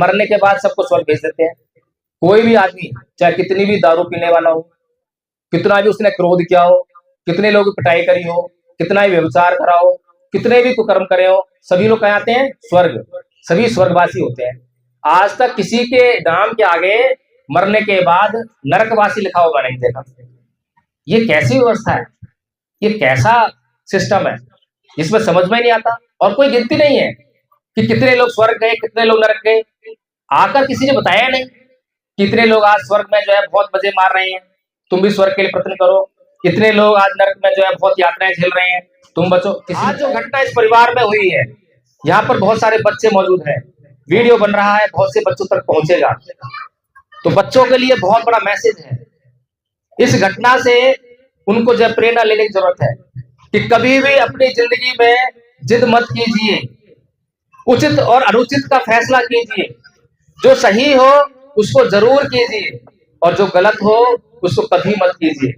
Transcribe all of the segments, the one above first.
मरने के बाद सबको स्वर्ग भेज देते हैं। कोई भी आदमी चाहे कितनी भी दारू पीने वाला हो, कितना भी उसने क्रोध किया हो, कितने लोग की पिटाई करी हो, कितना ही व्यभिचार करा हो, कितने भी कुकर्म करे हो, सभी लोग कहाँ आते हैं? स्वर्ग। सभी स्वर्गवासी होते हैं। आज तक किसी के नाम के आगे मरने के बाद नरकवासी लिखा हुआ नहीं देखा। ये कैसी व्यवस्था है? ये कैसा सिस्टम है? इसमें समझ में नहीं आता। और कोई गिनती नहीं है कि कितने लोग स्वर्ग गए, कितने लोग नरक गए। आकर किसी ने बताया नहीं कितने लोग आज स्वर्ग में जो है बहुत मजे मार रहे हैं, तुम भी स्वर्ग के लिए प्रयत्न करो। कितने लोग आज नरक में जो है बहुत यातनाएं झेल रहे हैं, तुम बचो। आज जो घटना इस परिवार में हुई है, यहाँ पर बहुत सारे बच्चे मौजूद हैं, वीडियो बन रहा है, बहुत से बच्चों तक पहुंचेगा, तो बच्चों के लिए बहुत बड़ा मैसेज है। इस घटना से उनको जो प्रेरणा लेने की जरूरत है कि कभी भी अपनी जिंदगी में जिद मत कीजिए, उचित और अनुचित का फैसला कीजिए। जो सही हो उसको जरूर कीजिए और जो गलत हो उसको कभी मत कीजिए।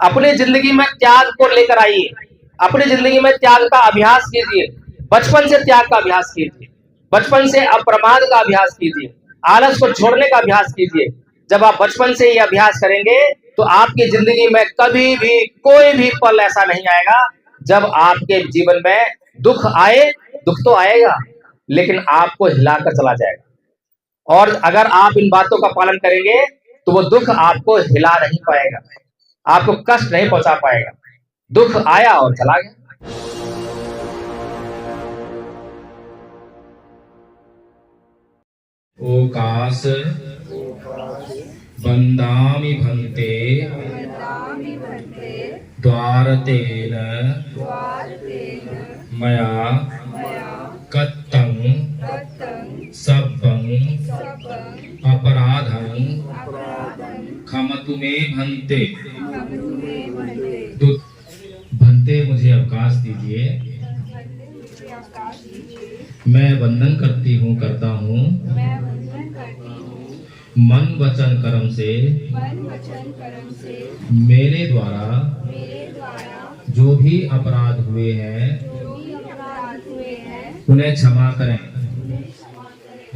अपनी जिंदगी में त्याग को लेकर आइए, अपनी जिंदगी में त्याग का अभ्यास कीजिए। बचपन से त्याग का अभ्यास कीजिए, बचपन से अप्रमाद का अभ्यास कीजिए, आलस को छोड़ने का अभ्यास कीजिए। जब आप बचपन से ये अभ्यास करेंगे तो आपकी जिंदगी में कभी भी कोई भी पल ऐसा नहीं आएगा जब आपके जीवन में दुख आए। दुख तो आएगा लेकिन आपको हिलाकर चला जाएगा। और अगर आप इन बातों का पालन करेंगे तो वो दुख आपको हिला नहीं पाएगा, आपको कष्ट नहीं पहुंचा पाएगा। दुख आया और चला गया। ओकास वन्दामि भन्ते द्वारतेन मया कत्तं सब्बं अपराधं क्षमतु मे भन्ते। भन्ते मुझे अवकाश दीजिए, मैं वंदन करता हूँ मन वचन कर्म से मेरे द्वारा जो भी अपराध हुए हैं उन्हें क्षमा करें।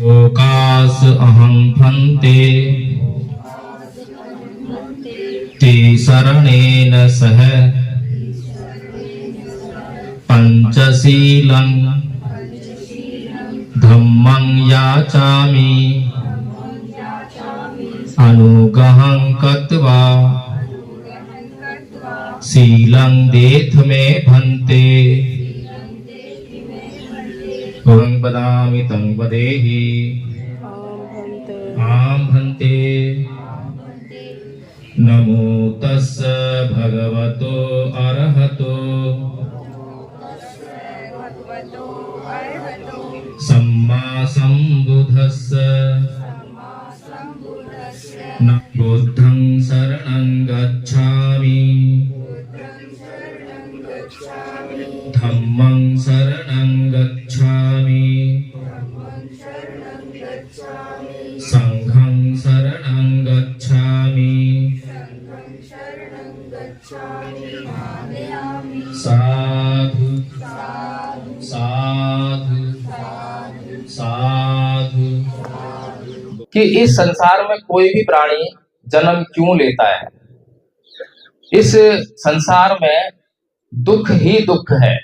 ओकास अहं भन्ते ते शरणेन सह पंचशीलं धम्मं याचामि अनुग्रहं कृत्वा शीलं देथ मे भन्ते। ओं वदामि तं वदेहि आं भन्ते। नमो तस्य भगवतो अरहतो सम्मा सम्बुद्धस्य। बुद्धं शरणं गच्छामि धम्मं शरणं गच्छामि संघं शरणं गच्छामि। साधु साधु साधु। कि इस संसार में कोई भी प्राणी जन्म क्यों लेता है? इस संसार में दुख ही दुख है,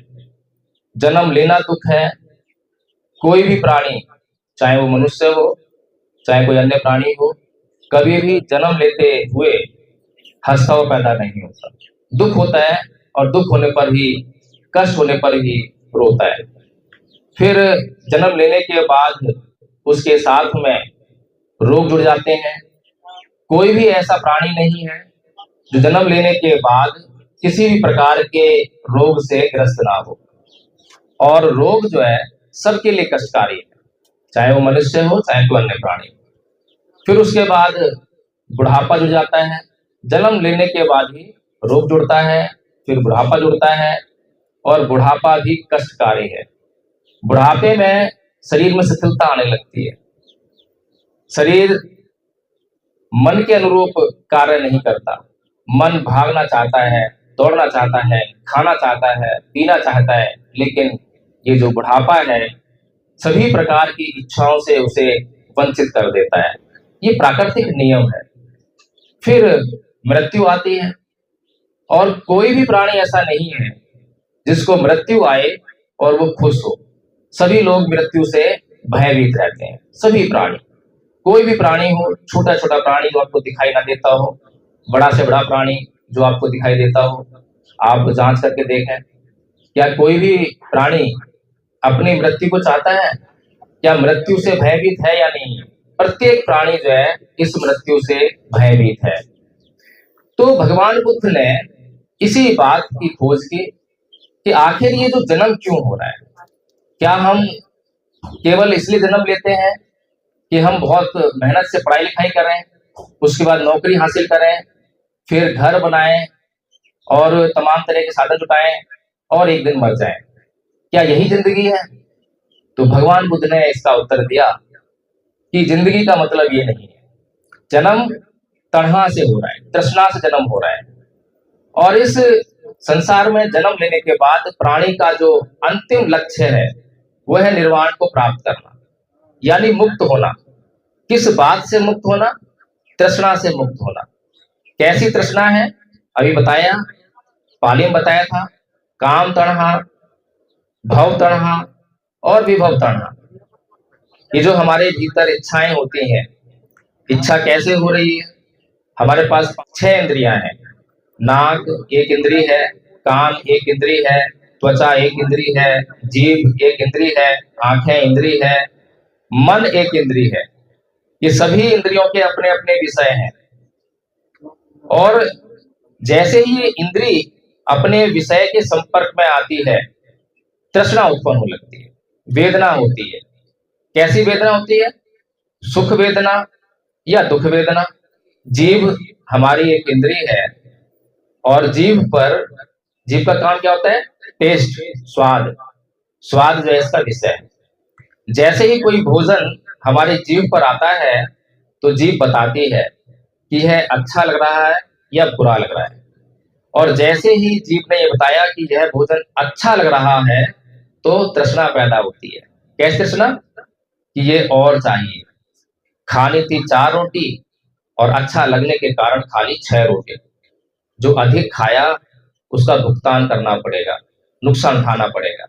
जन्म लेना दुख है। कोई भी प्राणी, चाहे वो मनुष्य हो चाहे कोई अन्य प्राणी हो, कभी भी जन्म लेते हुए हंसता हुआ पैदा नहीं होता। दुख होता है और दुख होने पर ही, कष्ट होने पर ही रोता है। फिर जन्म लेने के बाद उसके साथ में रोग जुड़ जाते हैं। कोई भी ऐसा प्राणी नहीं है जो जन्म लेने के बाद किसी भी प्रकार के रोग से ग्रस्त ना हो। और रोग जो है सबके लिए कष्टकारी है, चाहे वो मनुष्य हो चाहे कोई अन्य प्राणी। फिर उसके बाद बुढ़ापा जुड़ जाता है। जन्म लेने के बाद ही रोग जुड़ता है, फिर बुढ़ापा जुड़ता है और बुढ़ापा भी कष्टकारी है। बुढ़ापे में शरीर में शिथिलता आने लगती है, शरीर मन के अनुरूप कार्य नहीं करता। मन भागना चाहता है, दौड़ना चाहता है, खाना चाहता है, पीना चाहता है, लेकिन ये जो बुढ़ापा है सभी प्रकार की इच्छाओं से उसे वंचित कर देता है। ये प्राकृतिक नियम है। फिर मृत्यु आती है, और कोई भी प्राणी ऐसा नहीं है जिसको मृत्यु आए और वो खुश हो। सभी लोग मृत्यु से भयभीत रहते हैं, सभी प्राणी। कोई भी प्राणी हो, छोटा छोटा प्राणी जो आपको दिखाई ना देता हो, बड़ा से बड़ा प्राणी जो आपको दिखाई देता हो, आप जांच करके देखें, क्या कोई भी प्राणी अपनी मृत्यु को चाहता है? क्या मृत्यु से भयभीत है या नहीं? प्रत्येक प्राणी जो है इस मृत्यु से भयभीत है। तो भगवान बुद्ध ने इसी बात की खोज की कि आखिर ये जो जन्म क्यों हो रहा है। क्या हम केवल इसलिए जन्म लेते हैं कि हम बहुत मेहनत से पढ़ाई लिखाई करें, उसके बाद नौकरी हासिल करें, फिर घर बनाएं और तमाम तरह के साधन जुटाएं और एक दिन मर जाएं? क्या यही जिंदगी है? तो भगवान बुद्ध ने इसका उत्तर दिया कि जिंदगी का मतलब ये नहीं है। जन्म तणहा से हो रहा है, तृष्णा से जन्म हो रहा है, और इस संसार में जन्म लेने के बाद प्राणी का जो अंतिम लक्ष्य है वह है निर्वाण को प्राप्त करना, यानी मुक्त होना। किस बात से मुक्त होना? तृष्णा से मुक्त होना। कैसी तृष्णा है? अभी बताया, पाली में बताया था, काम तणहा, भव तणहा और विभव तणहा। ये जो हमारे भीतर इच्छाएं होती हैं, इच्छा कैसे हो रही है? हमारे पास 6 इंद्रियां हैं। नाक एक इंद्री है, कान एक इंद्री है, त्वचा एक इंद्री है, जीभ एक इंद्री है, आंखें इंद्री है, मन एक इंद्री है। ये सभी इंद्रियों के अपने अपने विषय हैं, और जैसे ही ये इंद्री अपने विषय के संपर्क में आती है, तृष्णा उत्पन्न हो लगती है, वेदना होती है। कैसी वेदना होती है? सुख वेदना या दुख वेदना। जीभ हमारी एक इंद्री है, और जीभ का काम क्या होता है? टेस्ट, स्वाद। स्वाद जो है इसका विषय है। जैसे ही कोई भोजन हमारे जीभ पर आता है तो जीभ बताती है कि यह अच्छा लग रहा है या बुरा लग रहा है, और जैसे ही जीभ ने ये बताया कि यह भोजन अच्छा लग रहा है तो तृष्णा पैदा होती है। कैसी तृष्णा? कि ये और चाहिए। खानी थी 4 रोटी और अच्छा लगने के कारण खा ली 6 रोटी। जो अधिक खाया उसका भुगतान करना पड़ेगा, नुकसान उठाना पड़ेगा।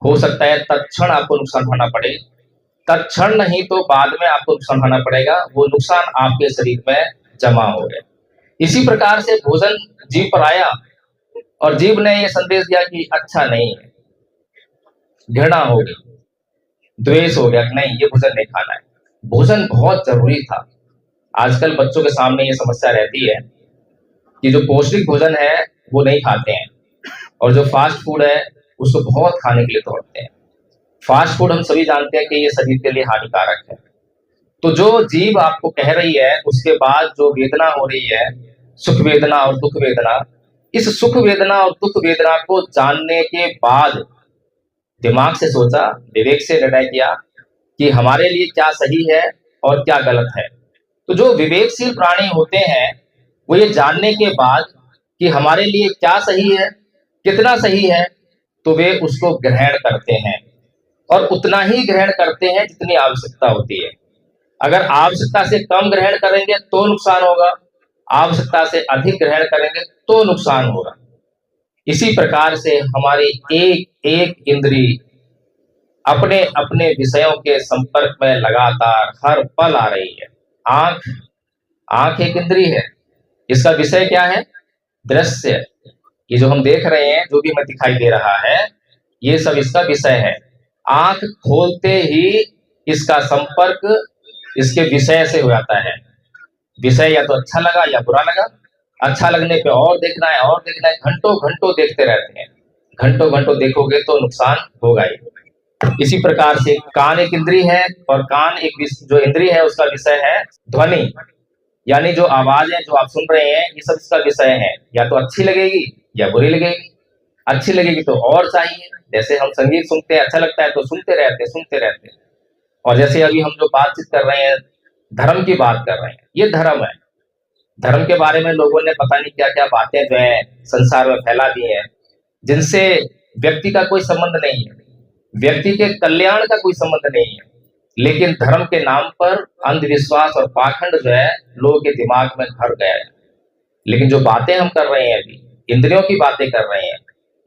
हो सकता है तत्क्षण आपको नुकसान उठाना पड़े, तत्क्षण नहीं तो बाद में आपको नुकसान उठाना पड़ेगा, वो नुकसान आपके शरीर में जमा हो गए। इसी प्रकार से भोजन जीभ पर आया और जीभ ने ये संदेश दिया कि अच्छा नहीं है, घृणा हो गई, द्वेष हो गया, नहीं ये भोजन नहीं खाना है। भोजन बहुत जरूरी था। आजकल बच्चों के सामने ये समस्या रहती है कि जो पौष्टिक भोजन है वो नहीं खाते हैं, और जो फास्ट फूड है उसको बहुत खाने के लिए दौड़ते हैं। फास्ट फूड हम सभी जानते हैं कि ये शरीर के लिए हानिकारक है। तो जो जीभ आपको कह रही है, उसके बाद जो वेदना हो रही है, सुख वेदना और दुख वेदना, इस सुख वेदना और दुख वेदना को जानने के बाद दिमाग से सोचा, विवेक से निर्णय किया कि हमारे लिए क्या सही है और क्या गलत है। तो जो विवेकशील प्राणी होते हैं वो ये जानने के बाद कि हमारे लिए क्या सही है, कितना सही है, तो वे उसको ग्रहण करते हैं, और उतना ही ग्रहण करते हैं जितनी आवश्यकता होती है। अगर आवश्यकता से कम ग्रहण करेंगे तो नुकसान होगा, आवश्यकता से अधिक ग्रहण करेंगे तो नुकसान होगा। इसी प्रकार से हमारी एक एक इंद्री अपने अपने विषयों के संपर्क में लगातार हर पल आ रही है। आंख एक इंद्री है, इसका विषय क्या है? दृश्य। ये जो हम देख रहे हैं, जो भी हमें दिखाई दे रहा है, ये सब इसका विषय है। आंख खोलते ही इसका संपर्क इसके विषय से हो जाता है। विषय या तो अच्छा लगा या बुरा लगा। अच्छा लगने पे और देखना है और देखना है, घंटों घंटों देखते रहते हैं। घंटों घंटों देखोगे तो नुकसान होगा ही। इसी प्रकार से कान एक इंद्री है, और कान एक जो इंद्री है उसका विषय है ध्वनि, यानी जो आवाजें जो आप सुन रहे हैं, ये सब इसका विषय है। या तो अच्छी लगेगी या बुरी लगेगी। अच्छी लगेगी तो और चाहिए, जैसे हम संगीत सुनते हैं, अच्छा लगता है तो सुनते रहते। और जैसे अभी हम जो बातचीत कर रहे हैं, धर्म की बात कर रहे हैं, ये धर्म है। धर्म के बारे में लोगों ने पता नहीं क्या क्या बातें जो है संसार में फैला दी है, जिनसे व्यक्ति का कोई संबंध नहीं है, व्यक्ति के कल्याण का कोई संबंध नहीं है। लेकिन धर्म के नाम पर अंधविश्वास और पाखंड जो है लोगों के दिमाग में भर गया है। लेकिन जो बातें हम कर रहे हैं अभी, इंद्रियों की बातें कर रहे हैं,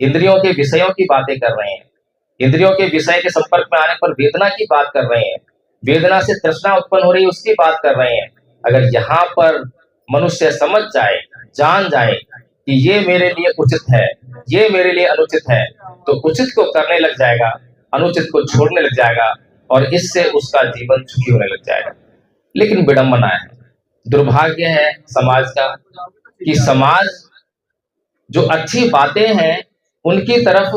इंद्रियों के विषयों की बातें कर रहे हैं, इंद्रियों के विषय के संपर्क में आने पर वेदना की बात कर रहे हैं, वेदना से तृष्णा उत्पन्न हो रही है उसकी बात कर रहे हैं। अगर यहाँ पर मनुष्य समझ जाए, जान जाए कि ये मेरे लिए उचित है, ये मेरे लिए अनुचित है, तो उचित को करने लग जाएगा, अनुचित को छोड़ने लग जाएगा, और इससे उसका जीवन सुखी होने लग जाएगा। लेकिन विडंबना है, दुर्भाग्य है समाज का कि समाज जो अच्छी बातें हैं उनकी तरफ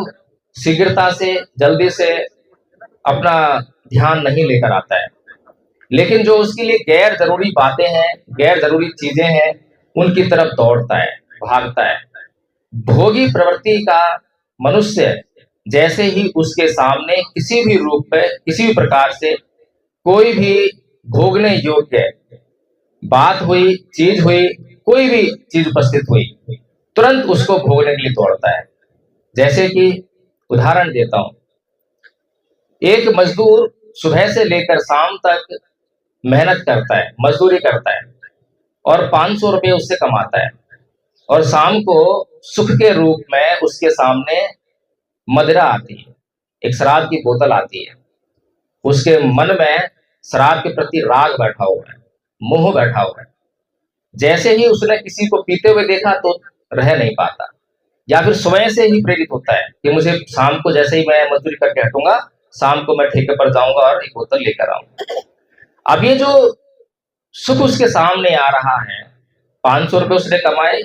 शीघ्रता से, जल्दी से अपना ध्यान नहीं लेकर आता है, लेकिन जो उसके लिए गैर जरूरी बातें हैं, गैर जरूरी चीजें हैं, उनकी तरफ दौड़ता है, भागता है। भोगी प्रवृत्ति का मनुष्य जैसे ही उसके सामने किसी भी रूप में, किसी भी प्रकार से कोई भी भोगने योग्य बात हुई, चीज हुई, कोई भी चीज उपस्थित हुई, तुरंत उसको भोगने के लिए दौड़ता है। जैसे कि उदाहरण देता हूं, एक मजदूर सुबह से लेकर शाम तक मेहनत करता है, मजदूरी करता है और 500 रुपये उससे कमाता है, और शाम को सुख के रूप में उसके सामने मदिरा आती है, एक शराब की बोतल आती है। उसके मन में शराब के प्रति राग बैठा हुआ है, मोह बैठा हुआ है। जैसे ही उसने किसी को पीते हुए देखा तो रह नहीं पाता, या फिर स्वयं से ही प्रेरित होता है कि मुझे शाम को जैसे ही मैं मजदूरी करके हटूंगा, शाम को मैं ठेके पर जाऊंगा और एक बोतल लेकर आऊंगा। अब ये जो सुख उसके सामने आ रहा है, 500 रुपये उसने कमाए,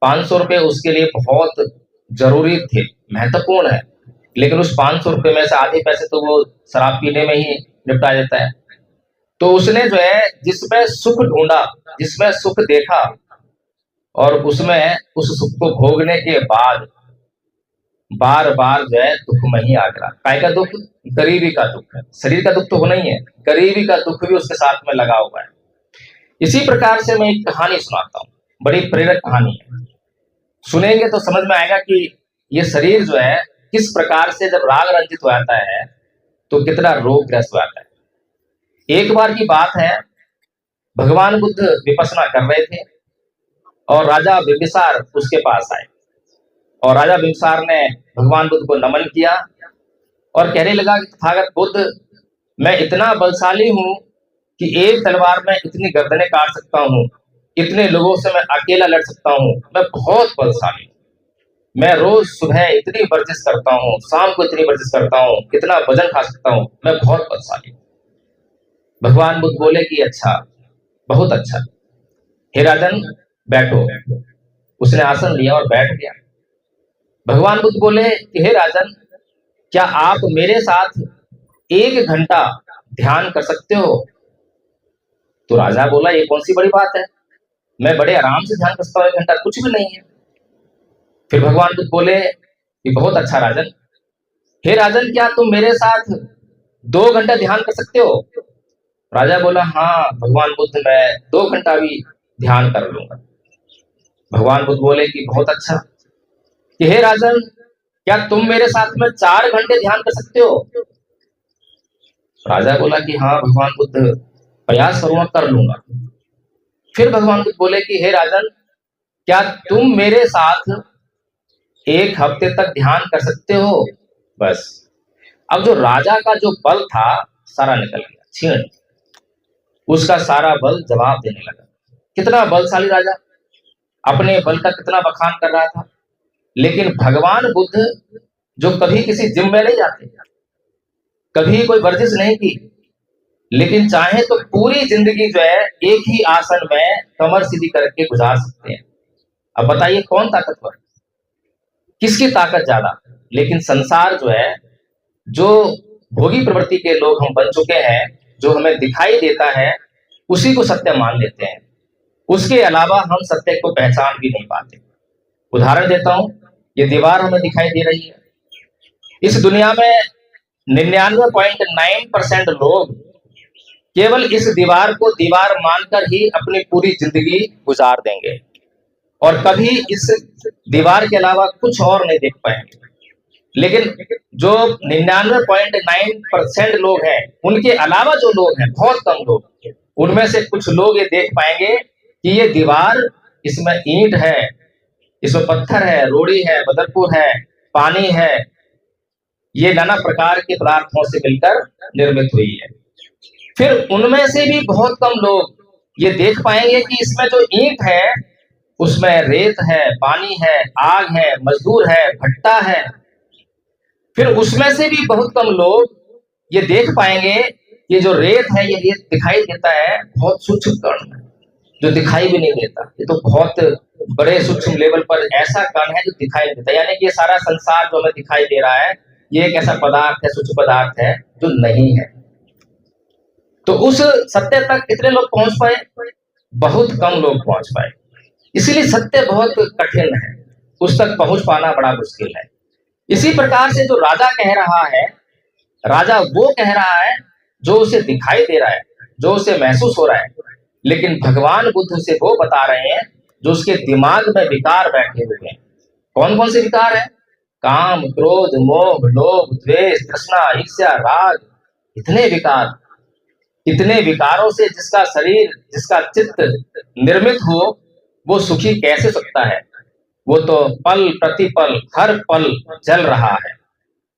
500 रुपये उसके लिए बहुत जरूरी थे, महत्वपूर्ण है, लेकिन उस 500 रुपये में से आधे पैसे तो वो शराब पीने में ही निपटा देता है। तो उसने जो है जिसमें सुख ढूंढा, जिसमें सुख देखा, और उसमें उस सुख को भोगने के बाद बार बार जो है दुख में ही आ गिरा। काय का दुख? गरीबी का दुख है। शरीर का दुख तो होना ही है, गरीबी का दुख भी उसके साथ में लगा हुआ है। इसी प्रकार से मैं एक कहानी सुनाता हूँ, बड़ी प्रेरक कहानी है। सुनेंगे तो समझ में आएगा कि ये शरीर जो है किस प्रकार से जब राग रंजित हो जाता है तो कितना रोगग्रस्त हो जाता है। एक बार की बात है, भगवान बुद्ध विपश्यना कर रहे थे और राजा बिंबिसार उसके पास आए, और राजा बिंबिसार ने भगवान बुद्ध को नमन किया और कहने लगा कि तथागत बुद्ध, मैं इतना बलशाली हूं कि एक तलवार में इतनी गर्दनें काट सकता हूं, इतने लोगों से मैं अकेला लड़ सकता हूं, मैं बहुत बलशाली हूं। मैं रोज सुबह इतनी वर्जिश करता हूं, शाम को इतनी वर्जिश करता हूं, इतना वजन खा सकता हूं, मैं बहुत बलशाली हूं। भगवान बुद्ध बोले कि अच्छा, बहुत अच्छा, हे राजन बैठो। उसने आसन लिया और बैठ गया। भगवान बुद्ध बोले कि हे राजन, क्या आप मेरे साथ 1 घंटा ध्यान कर सकते हो? तो राजा बोला, ये कौन सी बड़ी बात है, मैं बड़े आराम से ध्यान कर सकता हूँ, 1 घंटा कुछ भी नहीं है। फिर भगवान बुद्ध बोले कि बहुत अच्छा राजन, हे राजन, क्या तुम मेरे साथ 2 घंटा ध्यान कर सकते हो? राजा बोला, हाँ भगवान बुद्ध, मैं 2 घंटा भी ध्यान कर लूंगा। भगवान बुद्ध बोले कि बहुत अच्छा, कि हे राजन, क्या तुम मेरे साथ में 4 घंटे ध्यान कर सकते हो? राजा बोला कि हाँ भगवान बुद्ध, प्रयास करूंगा, कर लूंगा। फिर भगवान बुद्ध बोले कि हे राजन, क्या तुम मेरे साथ 1 हफ्ते तक ध्यान कर सकते हो? बस अब जो राजा का जो बल था सारा निकल गया, छीण, उसका सारा बल जवाब देने लगा। कितना बलशाली राजा, अपने बल का कितना बखान कर रहा था। लेकिन भगवान बुद्ध जो कभी किसी जिम में नहीं जाते, कभी कोई वर्जिश नहीं की, लेकिन चाहे तो पूरी जिंदगी जो है एक ही आसन में कमर सीधी करके गुजार सकते हैं। अब बताइए कौन ताकतवर, किसकी ताकत ज्यादा? लेकिन संसार जो है, जो भोगी प्रवृत्ति के लोग हम बन चुके हैं, जो हमें दिखाई देता है उसी को सत्य मान लेते हैं, उसके अलावा हम सत्य को पहचान भी नहीं पाते। उदाहरण देता हूं, ये दीवार हमें दिखाई दे रही है। इस दुनिया में 99.9% लोग केवल इस दीवार को दीवार मानकर ही अपनी पूरी जिंदगी गुजार देंगे और कभी इस दीवार के अलावा कुछ और नहीं देख पाएंगे। लेकिन जो 99.9% लोग हैं, उनके अलावा जो लोग हैं, बहुत कम लोग, उनमें से कुछ लोग ये देख पाएंगे कि ये दीवार, इसमें ईंट है, इसमें पत्थर है, रोड़ी है, बदरपुर है, पानी है, ये नाना प्रकार के पदार्थों से मिलकर निर्मित हुई है। फिर उनमें से भी बहुत कम लोग ये देख पाएंगे कि इसमें जो ईंट है उसमें रेत है, पानी है, आग है, मजदूर है, भट्टा है। फिर उसमें से भी बहुत कम लोग ये देख पाएंगे कि जो रेत है, ये रेत दिखाई देता है बहुत सूक्ष्म कण है, जो दिखाई भी नहीं देता। ये तो बहुत बड़े सूक्ष्म लेवल पर ऐसा कण है जो दिखाई नहीं देता, यानी कि ये सारा संसार जो हमें दिखाई दे रहा है, ये एक ऐसा पदार्थ है, सूक्ष्म पदार्थ है जो नहीं है। तो उस सत्य तक कितने लोग पहुंच पाए? बहुत कम लोग पहुंच पाए। इसीलिए सत्य बहुत कठिन है, उस तक पहुंच पाना बड़ा मुश्किल है। इसी प्रकार से जो राजा कह रहा है, राजा वो कह रहा है जो उसे दिखाई दे रहा है, जो उसे महसूस हो रहा है, लेकिन भगवान बुद्ध उसे वो बता रहे हैं जो उसके दिमाग में विकार बैठे हुए हैं। कौन कौन से विकार है? काम, क्रोध, मोह, लोभ, द्वेष, तृष्णा, ईर्ष्या, राग, इतने विकार। इतने विकारों से जिसका शरीर, जिसका चित्त निर्मित हो, वो सुखी कैसे सकता है? वो तो पल प्रतिपल हर पल जल रहा है,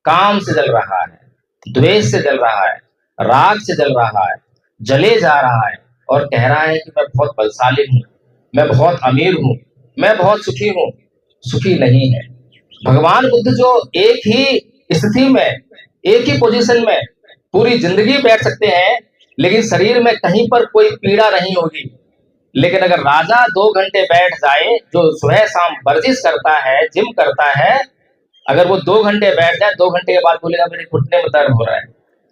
काम से जल रहा है, द्वेष से जल रहा है, राग से जल रहा है, जले जा रहा है और कह रहा है कि मैं बहुत बलशाली हूं, मैं बहुत अमीर हूं, मैं बहुत सुखी हूं। सुखी नहीं है। भगवान बुद्ध जो एक ही स्थिति में, एक ही पोजीशन में पूरी जिंदगी बैठ सकते हैं, लेकिन शरीर में कहीं पर कोई पीड़ा नहीं होगी। लेकिन अगर राजा 2 घंटे बैठ जाए, जो सुबह शाम वर्जिश करता है, जिम करता है, अगर वो 2 घंटे बैठ जाए, 2 घंटे के बाद बोलेगा मेरे घुटने में दर्द हो रहा है,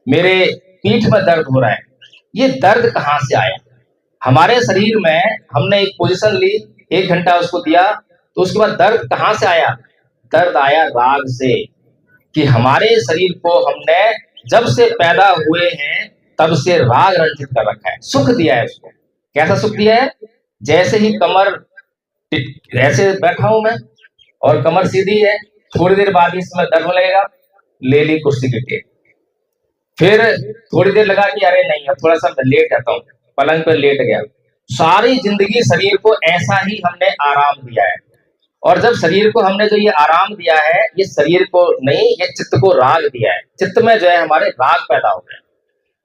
मेरे पीठ में दर्द हो रहा है। ये दर्द कहाँ से आया? हमारे शरीर में हमने एक पोजीशन ली, 1 घंटा उसको दिया, तो उसके बाद दर्द कहाँ से आया? दर्द आया राग से, कि हमारे शरीर को हमने जब से पैदा हुए हैं तब से राग रंजित कर रखा है, सुख दिया है उसको। कैसा सुख दिया है? जैसे ही कमर, ऐसे बैठा हूं मैं और कमर सीधी है, थोड़ी देर बाद इसमें दर्द होने लगेगा, ले ली कुर्सी की टेक, फिर थोड़ी देर लगा कि अरे नहीं, अब थोड़ा सा लेट जाता हूँ, पलंग पर लेट गया। सारी जिंदगी शरीर को ऐसा ही हमने आराम दिया है। और जब शरीर को हमने जो ये आराम दिया है, ये शरीर को नहीं, ये चित्त को राग दिया है। चित्त में जो है हमारे राग पैदा हो गया,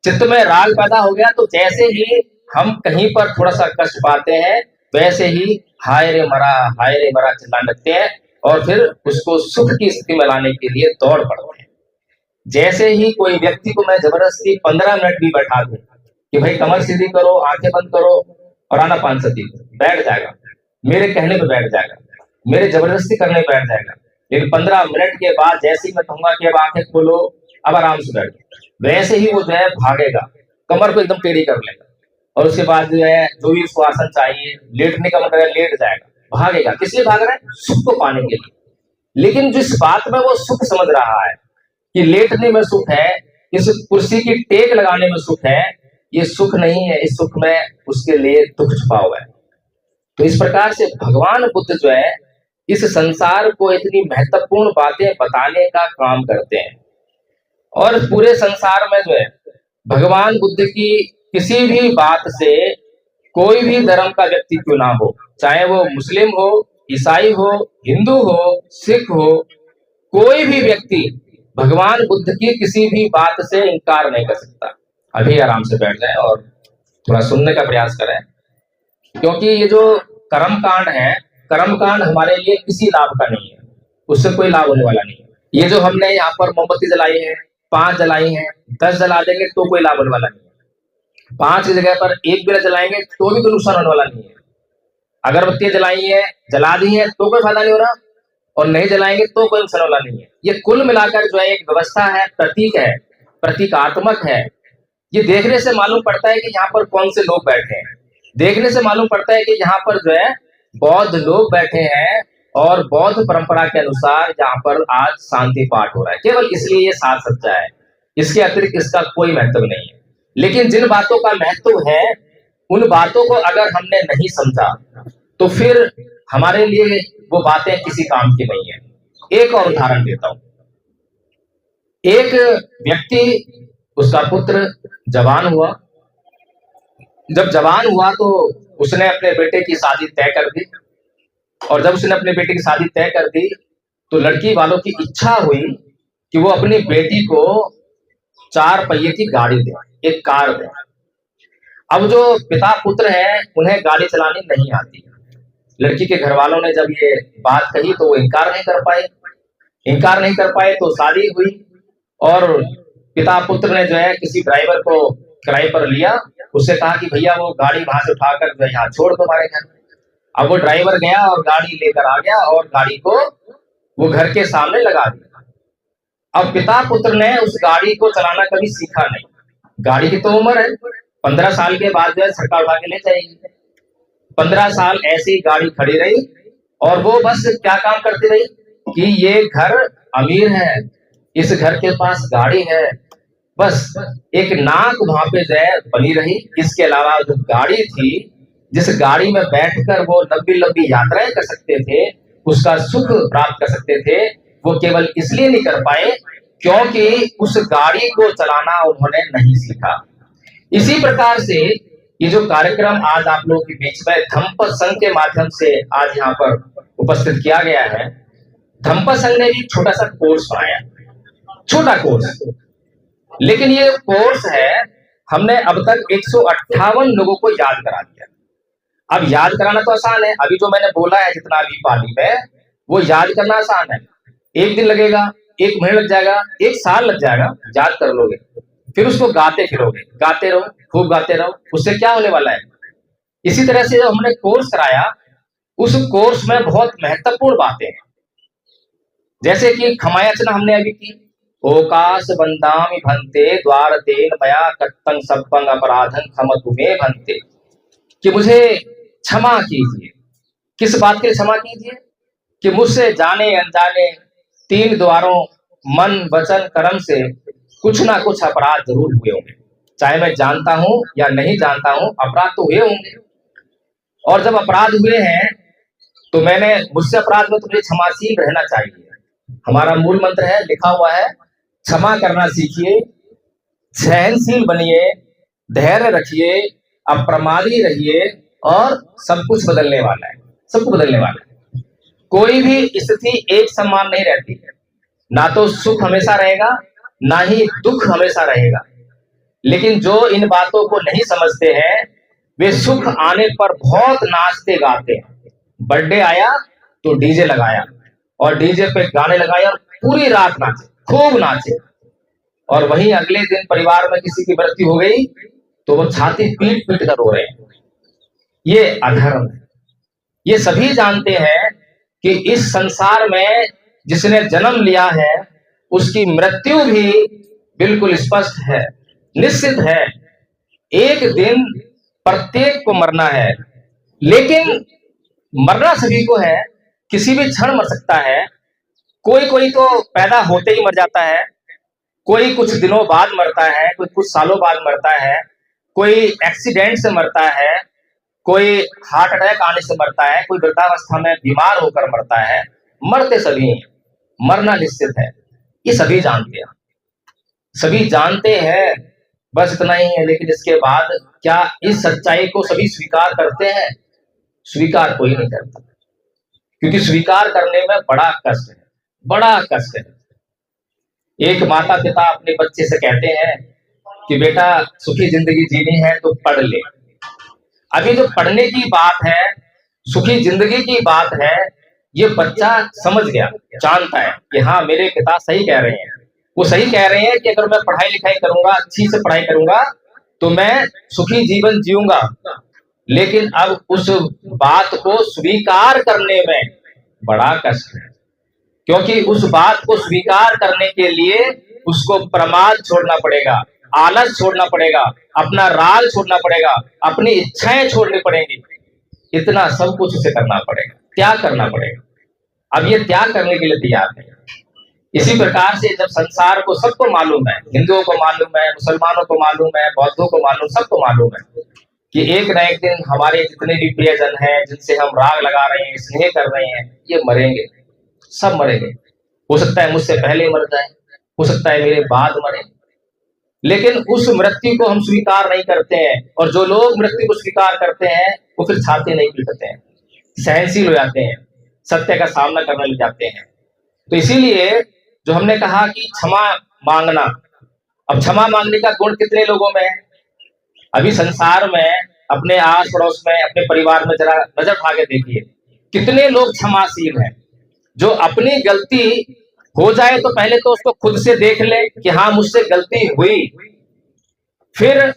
चित्त में राग पैदा हो गया, तो जैसे ही हम कहीं पर थोड़ा सा कष्ट पाते हैं, वैसे ही हाय रे मरा चिल्लाने लगते हैं और फिर उसको सुख की स्थिति में लाने के लिए दौड़ पड़ते हैं। जैसे ही कोई व्यक्ति को मैं जबरदस्ती 15 मिनट भी बैठा दूं कि भाई कमर सीधी करो, आंखें बंद करो और आनापानसती, बैठ जाएगा, मेरे कहने पे बैठ जाएगा, मेरे जबरदस्ती करने पे बैठ जाएगा। लेकिन 15 मिनट के बाद जैसे ही मैं कहूंगा कि अब आंखें खोलो, अब आराम से बैठो, वैसे ही वो जो है भागेगा, कमर को एकदम टेढ़ी कर लेगा और उसके बाद जो है जो भी उसको आसन चाहिए, लेटने का मतलब लेट जाएगा, भागेगा। किस लिए भाग रहा है? सुख को पाने के लिए। लेकिन जिस बात में वो सुख समझ रहा है कि लेटने में सुख है, इस कुर्सी की टेक लगाने में सुख है, ये सुख नहीं है। इस सुख में उसके लिए दुख छुपा हुआ है। तो इस प्रकार से भगवान बुद्ध जो है इस संसार को इतनी महत्वपूर्ण बातें बताने का काम करते हैं। और पूरे संसार में जो है भगवान बुद्ध की किसी भी बात से कोई भी धर्म का व्यक्ति क्यों ना हो, चाहे वो मुस्लिम हो, ईसाई हो, हिंदू हो, सिख हो, कोई भी व्यक्ति भगवान बुद्ध की किसी भी बात से इनकार नहीं कर सकता। अभी आराम से बैठ जाए और थोड़ा सुनने का प्रयास करें, क्योंकि ये जो कर्म कांड है, कर्म कांड हमारे लिए किसी लाभ का नहीं है, उससे कोई लाभ होने वाला नहीं है। ये जो हमने यहाँ पर मोमबत्ती जलाई है, 5 जलाई है, 10 जला देंगे तो कोई लाभ होने वाला नहीं है। 5 की जगह पर 1 भी जलाएंगे तो भी कोई नुकसान होने वाला नहीं है। अगरबत्ती जलाई है, जला दी है तो कोई फायदा नहीं हो रहा, और नहीं जलाएंगे तो कोई नुकसान वाला नहीं है। ये कुल मिलाकर जो है एक व्यवस्था है, प्रतीक है, प्रतीकात्मक है। ये देखने से मालूम पड़ता है कि यहाँ पर कौन से लोग बैठे हैं, देखने से मालूम पड़ता है कि यहाँ पर जो है बौद्ध लोग बैठे हैं और बौद्ध परंपरा के अनुसार यहाँ पर आज शांति पाठ हो रहा है। केवल इसलिए ये साथ सच्चा है, इसके अतिरिक्त इसका कोई महत्व नहीं है। लेकिन जिन बातों का महत्व है, उन बातों को अगर हमने नहीं समझा तो फिर हमारे लिए वो बातें किसी काम की नहीं है। एक और उदाहरण देता हूं। एक व्यक्ति, उसका पुत्र जवान हुआ। जब जवान हुआ तो उसने अपने बेटे की शादी तय कर दी, और जब उसने अपने बेटे की शादी तय कर दी तो लड़की वालों की इच्छा हुई कि वो अपनी बेटी को 4 पहिए की गाड़ी दे, एक कार दे। अब जो पिता पुत्र हैं उन्हें गाड़ी चलानी नहीं आती। लड़की के घर वालों ने जब ये बात कही तो वो इनकार नहीं कर पाए तो शादी हुई, और पिता पुत्र ने जो है किसी ड्राइवर को किराए पर लिया। उससे कहा कि भैया वो गाड़ी वहां से उठाकर जो यहाँ छोड़ दो हमारे घर। अब वो ड्राइवर गया और गाड़ी लेकर आ गया और गाड़ी को वो घर के सामने लगा दिया। अब पिता पुत्र ने उस गाड़ी को चलाना कभी सीखा नहीं। गाड़ी की तो उम्र है, 15 साल के बाद जो है सरकार उठा के ले जाएगी। 15 साल ऐसी ही गाड़ी खड़ी रही, और वो बस क्या काम करती रही कि ये घर अमीर है, इस घर के पास गाड़ी है, बस एक नाक वहां पे जो है बनी रही। इसके अलावा जो गाड़ी थी, जिस गाड़ी में बैठकर वो लंबी लंबी यात्राएं कर सकते थे, उसका सुख प्राप्त कर सकते थे, वो केवल इसलिए नहीं कर पाए क्योंकि उस गाड़ी को चलाना उन्होंने नहीं सीखा। इसी प्रकार से ये जो कार्यक्रम आज आप लोगों के बीच में धम्म संघ के माध्यम से आज यहाँ पर उपस्थित किया गया है, धम्म संघ ने भी छोटा सा कोर्स बनाया, छोटा कोर्स, लेकिन ये कोर्स है हमने अब तक 158 लोगों को याद करा दिया। अब याद कराना तो आसान है, अभी जो मैंने बोला है जितना भी पाली में, वो याद करना आसान है। 1 दिन लगेगा, 1 महीना लग जाएगा, 1 साल लग जाएगा, याद कर लोगे, फिर उसको गाते फिरोगे, गाते रहो, खूब गाते रहो, उससे क्या होने वाला है। इसी तरह से जो हमने कोर्स कराया, उस कोर्स में बहुत महत्वपूर्ण बातें हैं, जैसे कि खमायाचना हमने अभी की, ओकाश बंदामि भंते द्वार तेन मया कत्तं सब्बं अपराधं खमतु मे भंते, कि मुझे क्षमा कीजिए। किस बात के लिए क्षमा कीजिए? कि मुझसे जाने अनजाने 3 द्वारों मन वचन कर्म से कुछ ना कुछ अपराध जरूर हुए होंगे, चाहे मैं जानता हूं या नहीं जानता हूं, अपराध तो हुए होंगे। और जब अपराध हुए हैं तो मैंने मुझसे अपराध में तो मुझे क्षमाशील रहना चाहिए। हमारा मूल मंत्र है, लिखा हुआ है, क्षमा करना सीखिए, सहनशील बनिए, धैर्य रखिए, अप्रमादी रहिए, और सब कुछ बदलने वाला है, सब कुछ बदलने वाला है। कोई भी स्थिति एक समान नहीं रहती है, ना तो सुख हमेशा रहेगा, ना ही दुख हमेशा रहेगा। लेकिन जो इन बातों को नहीं समझते हैं, वे सुख आने पर बहुत नाचते गाते हैं। बर्थडे आया तो डीजे लगाया, और डीजे पे गाने लगाए और पूरी रात नाचे, खूब नाचे, और वहीं अगले दिन परिवार में किसी की मृत्यु हो गई तो वो छाती पीट पीट कर रो रहे हैं। ये अधर्म है। ये सभी जानते हैं कि इस संसार में जिसने जन्म लिया है उसकी मृत्यु भी बिल्कुल स्पष्ट है, निश्चित है। एक दिन प्रत्येक को मरना है, लेकिन मरना सभी को है, किसी भी क्षण मर सकता है। कोई कोई तो पैदा होते ही मर जाता है, कोई कुछ दिनों बाद मरता है, कोई कुछ सालों बाद मरता है, कोई एक्सीडेंट से मरता है, कोई हार्ट अटैक आने से मरता है, कोई वृद्धावस्था में बीमार होकर मरता है। मरते सभी हैं, मरना निश्चित है, ये सभी जानते हैं, सभी जानते हैं, बस इतना ही है। लेकिन इसके बाद क्या इस सच्चाई को सभी स्वीकार करते हैं? स्वीकार कोई नहीं करता, क्योंकि स्वीकार करने में बड़ा कष्ट है, बड़ा कष्ट है। एक माता पिता अपने बच्चे से कहते हैं कि बेटा सुखी जिंदगी जीनी है तो पढ़ ले। अभी जो पढ़ने की बात है, सुखी जिंदगी की बात है, ये बच्चा समझ गया, जानता है कि हाँ मेरे पिता सही कह रहे हैं। वो सही कह रहे हैं कि अगर मैं पढ़ाई लिखाई करूंगा, अच्छी से पढ़ाई करूंगा, तो मैं सुखी जीवन जीऊंगा। लेकिन अब उस बात को स्वीकार करने में बड़ा कष्ट है, क्योंकि उस बात को स्वीकार करने के लिए उसको प्रमाद छोड़ना पड़ेगा, आलस छोड़ना पड़ेगा, अपना राग छोड़ना पड़ेगा, अपनी इच्छाएं छोड़नी पड़ेंगी। इतना सब कुछ उसे करना पड़ेगा, त्याग करना पड़ेगा। अब ये त्याग करने के लिए तैयार नहीं। इसी प्रकार से जब संसार को सबको मालूम है, हिंदुओं को मालूम है, मुसलमानों को मालूम है, बौद्धों को मालूम, सबको मालूम है कि एक न एक दिन हमारे जितने भी प्रियजन हैं, जिनसे हम राग लगा रहे हैं, स्नेह कर रहे हैं, ये मरेंगे, सब मरेंगे। हो सकता है मुझसे पहले मर जाए, हो सकता है मेरे बाद मरे, लेकिन उस मृत्यु को हम स्वीकार नहीं करते हैं। और जो लोग मृत्यु को स्वीकार करते हैं वो फिर छाती नहीं पीटते हैं, सहनशील हो जाते हैं, सत्य का सामना करने लग जाते हैं। तो इसीलिए जो हमने कहा कि क्षमा मांगना, अब क्षमा मांगने का गुण कितने लोगों में है? अभी संसार में, अपने आस पड़ोस में, अपने परिवार में जरा नजर उठा के देखिए, कितने लोग क्षमाशील हैं। जो अपनी गलती हो जाए तो पहले तो उसको खुद से देख ले कि हाँ मुझसे गलती हुई, फिर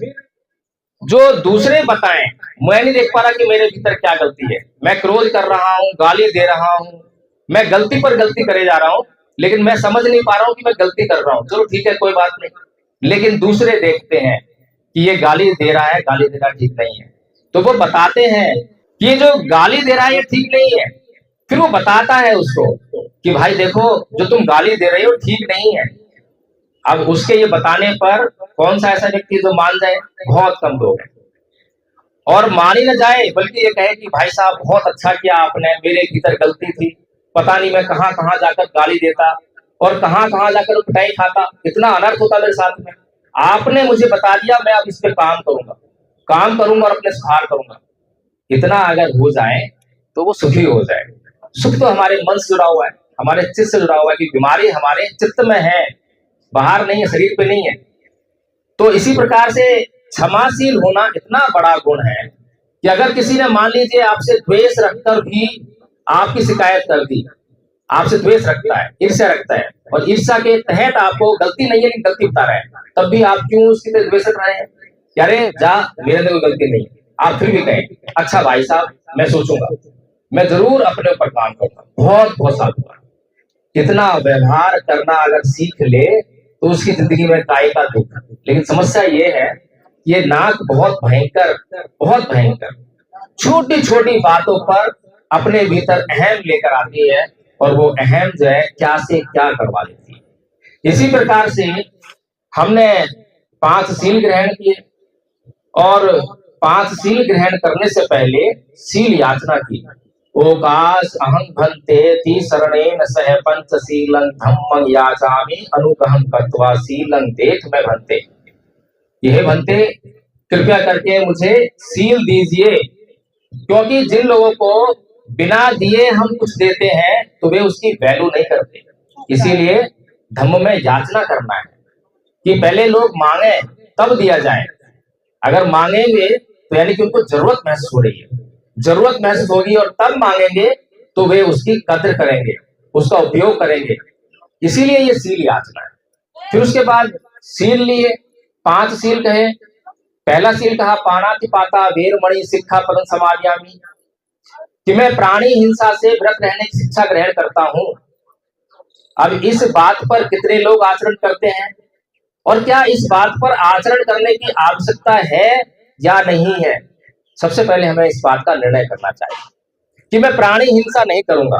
जो दूसरे बताएं, मैं नहीं देख पा रहा कि मेरे भीतर क्या गलती है, मैं क्रोध कर रहा हूं, गाली दे रहा हूं, मैं गलती पर गलती करे जा रहा हूं, लेकिन मैं समझ नहीं पा रहा हूं कि मैं गलती कर रहा हूं। चलो ठीक है, कोई बात नहीं, लेकिन दूसरे देखते हैं कि ये गाली दे रहा है, गाली देना ठीक नहीं है, तो वो बताते हैं कि ये जो गाली दे रहा है ये ठीक नहीं है। फिर वो बताता है उसको कि भाई देखो, जो तुम गाली दे रहे हो ठीक नहीं है। अब उसके ये बताने पर कौन सा ऐसा व्यक्ति जो मान जाए? बहुत कम लोग हैं। और मान ही न जाए बल्कि ये कहे कि भाई साहब बहुत अच्छा किया आपने, मेरे भीतर गलती थी, पता नहीं मैं कहां कहां जाकर गाली देता और कहां कहां जाकर पिटाई खाता, इतना अनर्थ होता मेरे साथ में, आपने मुझे बता दिया, मैं अब इस पे काम करूंगा और अपने सुधार करूंगा। इतना अगर हो जाए तो वो सुखी हो जाए। सुख तो हमारे मन से जुड़ा हुआ है, हमारे चित्त से जुड़ा हुआ है, कि बीमारी हमारे चित्त में है, बाहर नहीं है, शरीर पे नहीं है। तो इसी प्रकार से क्षमाशील होना इतना बड़ा गुण है कि अगर किसी ने मान लीजिए आपसे द्वेष रखकर भी आपकी शिकायत कर दी, आपसे द्वेष रखता है, ईर्ष्या रखता है, और ईर्ष्या के तहत आपको गलती नहीं है लेकिन गलती बता रहा है, तब भी आप क्यों उसकी द्वेष रख रहे हैं? अरे जा, मेरे अंदर कोई गलती नहीं। आप फिर भी कहें अच्छा भाई साहब मैं सोचूंगा, मैं जरूर अपने ऊपर काम करूंगा, बहुत बहुत साधुवाद। इतना व्यवहार करना अगर सीख ले तो उसकी जिंदगी में काय का दुख। लेकिन समस्या ये है, ये नाक बहुत भयंकर छोटी छोटी बातों पर अपने भीतर अहम लेकर आती है, और वो अहम जो है क्या से क्या करवा लेती है। इसी प्रकार से हमने 5 शील ग्रहण किए, और 5 शील ग्रहण करने से पहले शील याचना की। ओकाश अहं भंते ति शरणेन सह पंचशीलं धम्मं याचामि अनुग्रहं कृत्वा शीलं देथ में भंते। यह भंते कृपया करके मुझे शील दीजिए, क्योंकि जिन लोगों को बिना दिए हम कुछ देते हैं तो वे उसकी वैल्यू नहीं करते। इसीलिए धम्म में याचना करना है कि पहले लोग मांगे तब दिया जाए। अगर मांगेंगे तो यानी कि उनको जरूरत महसूस हो रही है, जरूरत महसूस होगी और तब मांगेंगे तो वे उसकी कद्र करेंगे, उसका उपयोग करेंगे। इसीलिए ये शील याचना है। फिर उसके बाद शील लिए, 5 शील कहे। पहला शील कहा पाणातिपाता वीरमणि सिक्खापदं समादयामि, कि मैं प्राणी हिंसा से व्रत रहने की शिक्षा ग्रहण करता हूं। अब इस बात पर कितने लोग आचरण करते हैं, और क्या इस बात पर आचरण करने की आवश्यकता है या नहीं है? सबसे पहले हमें इस बात का निर्णय करना चाहिए कि मैं प्राणी हिंसा नहीं करूंगा।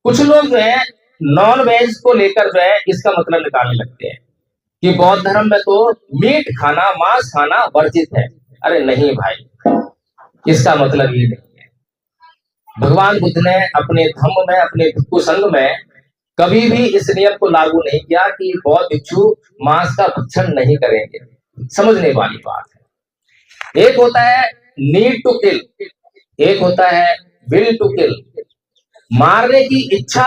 कुछ लोग जो है नॉन वेज को लेकर जो है इसका मतलब निकालने लगते हैं कि बौद्ध धर्म में तो मीट खाना, मांस खाना वर्जित है। अरे नहीं भाई, इसका मतलब ये नहीं है। भगवान बुद्ध ने अपने धम्म में, अपने भिक्षु संघ में कभी भी इस नियम को लागू नहीं किया कि बौद्ध भिक्षु मांस का भक्षण नहीं करेंगे। समझने वाली बात है। एक होता है नीड टू किल, एक होता है विल टू किल। मारने की इच्छा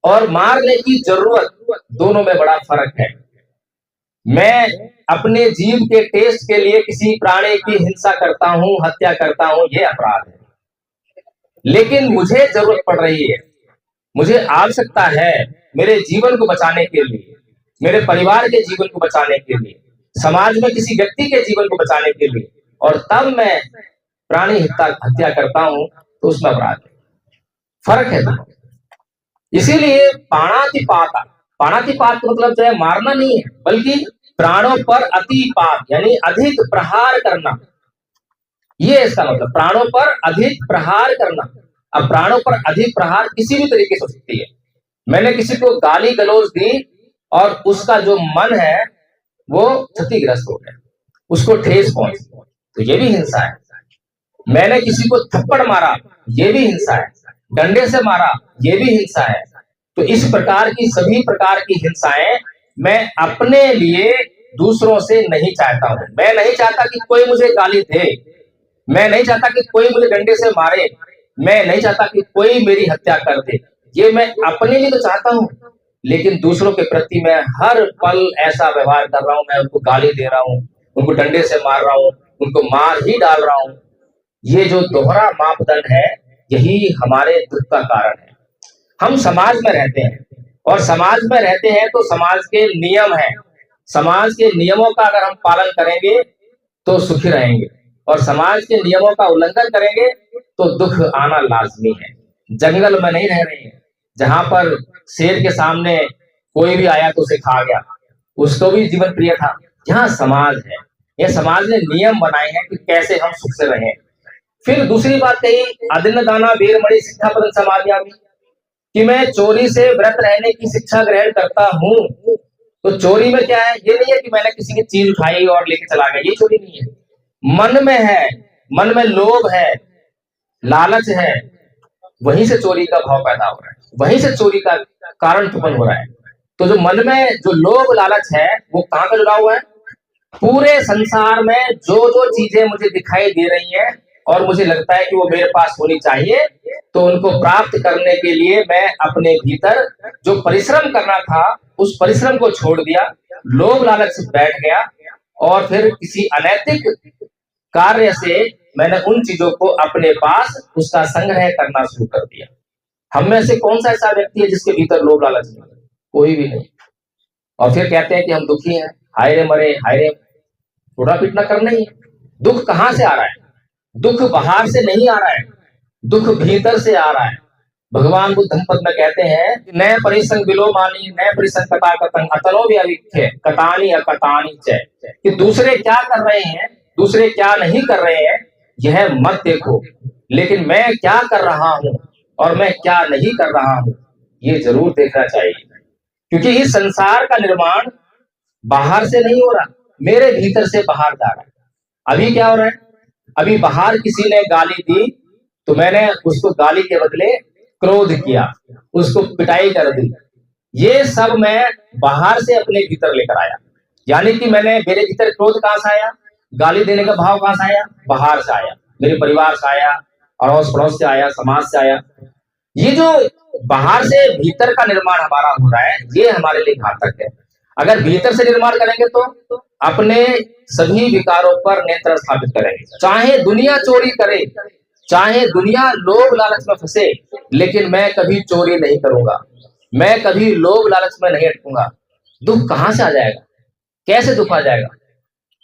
और मारने की जरूरत, दोनों में बड़ा फर्क है। मैं अपने जीव के टेस्ट के लिए किसी प्राणी की हिंसा करता हूं, हत्या करता हूं, यह अपराध है। लेकिन मुझे जरूरत पड़ रही है, मुझे आवश्यकता है मेरे जीवन को बचाने के लिए, मेरे परिवार के जीवन को बचाने के लिए, समाज में किसी व्यक्ति के जीवन को बचाने के लिए, और तब मैं प्राणी हत्या करता हूं, तो उसमें अपराध है। फर्क है दोनों। इसीलिए पाणातिपात का मतलब जो है मारना नहीं है, बल्कि प्राणों पर अतिपात यानी अधिक प्रहार करना, ये इसका मतलब, प्राणों पर अधिक प्रहार करना। अब प्राणों पर अधिक प्रहार किसी भी तरीके से हो सकती है। मैंने किसी को गाली गलौज दी और उसका जो मन है वो क्षतिग्रस्त हो गया, उसको ठेस पहुंची, तो ये भी हिंसा है। मैंने किसी को थप्पड़ मारा, ये भी हिंसा है। डंडे से मारा, ये भी हिंसा है। तो इस प्रकार की सभी प्रकार की हिंसाएं मैं अपने लिए दूसरों से नहीं चाहता हूं। मैं नहीं चाहता कि कोई मुझे गाली दे, मैं नहीं चाहता कि कोई मुझे डंडे से मारे, मैं नहीं चाहता कि कोई मेरी हत्या कर दे। ये मैं अपने लिए तो चाहता हूं, लेकिन दूसरों के प्रति मैं हर पल ऐसा व्यवहार कर रहा हूं, मैं उनको गाली दे रहा हूं, उनको डंडे से मार रहा हूं, उनको मार ही डाल रहा हूं। ये जो दोहरा मापदंड है, यही हमारे दुख का कारण है। हम समाज में रहते हैं, और समाज में रहते हैं तो समाज के नियम हैं। समाज के नियमों का अगर हम पालन करेंगे तो सुखी रहेंगे, और समाज के नियमों का उल्लंघन करेंगे तो दुख आना लाजमी है। जंगल में नहीं रह रहे हैं जहां पर शेर के सामने कोई भी आया तो उसे खा गया, उसको भी जीवन प्रिय था। यहाँ समाज है, यह समाज ने नियम बनाए हैं कि कैसे हम सुख से रहें। फिर दूसरी बात कही, अदिन दाना वीरमणि सिक्खापदं समादयामि, कि मैं चोरी से व्रत रहने की शिक्षा ग्रहण करता हूं। तो चोरी में क्या है? ये नहीं है कि मैंने किसी की चीज उठाई और लेके चला गया, ये चोरी नहीं है। मन में है, मन में लोभ है, लालच है, वहीं से चोरी का भाव पैदा हो रहा है, वहीं से चोरी का कारण उत्पन्न हो रहा है। तो जो मन में जो लोभ लालच है, वो कहां का जुड़ा हुआ है? पूरे संसार में जो जो चीजें मुझे दिखाई दे रही हैं और मुझे लगता है कि वो मेरे पास होनी चाहिए, तो उनको प्राप्त करने के लिए मैं अपने भीतर जो परिश्रम करना था, उस परिश्रम को छोड़ दिया, लोभ लालच से बैठ गया, और फिर किसी अनैतिक कार्य से मैंने उन चीजों को अपने पास उसका संग्रह करना शुरू कर दिया। हम में से कौन सा ऐसा व्यक्ति है जिसके भीतर लोभ लालच नहीं? कोई भी नहीं। और फिर कहते हैं कि हम दुखी हैं, हाय रे मरे, हाय रे। थोड़ा पीटना करना ही है। दुख कहां से आ रहा है? दुख बाहर से नहीं आ रहा है, दुख भीतर से आ रहा है। भगवान बुद्ध धम्मपद में कहते हैं, नए परिसंग विलोमानी, नए परिसंग कथा कथन अतनो भी अविख्य कतानी अकतानी च, कि दूसरे क्या कर रहे हैं, दूसरे क्या नहीं कर रहे हैं, यह मत देखो, लेकिन मैं क्या कर रहा हूं और मैं क्या नहीं कर रहा हूं, ये जरूर देखना चाहिए। क्योंकि इस संसार का निर्माण बाहर से नहीं हो रहा, मेरे भीतर से बाहर जा रहा है। अभी क्या हो रहा है? अभी बाहर किसी ने गाली दी तो मैंने उसको गाली के बदले क्रोध किया, उसको पिटाई कर दी। ये सब मैं बाहर से अपने भीतर लेकर आया। यानी कि मेरे भीतर क्रोध कहां से आया? गाली देने का भाव कहां से आया? बाहर से आया, मेरे परिवार से आया, अड़ोस पड़ोस से आया, समाज से आया। ये जो बाहर से भीतर का निर्माण हमारा हो रहा है, ये हमारे लिए घातक है। अगर भीतर से निर्माण करेंगे तो अपने सभी विकारों पर नियंत्रण स्थापित करेंगे। चाहे दुनिया चोरी करे, चाहे दुनिया लोभ लालच में फंसे, लेकिन मैं कभी चोरी नहीं करूंगा, मैं कभी लोभ लालच में नहीं अटकूंगा। दुख कहां से आ जाएगा? कैसे दुख आ जाएगा?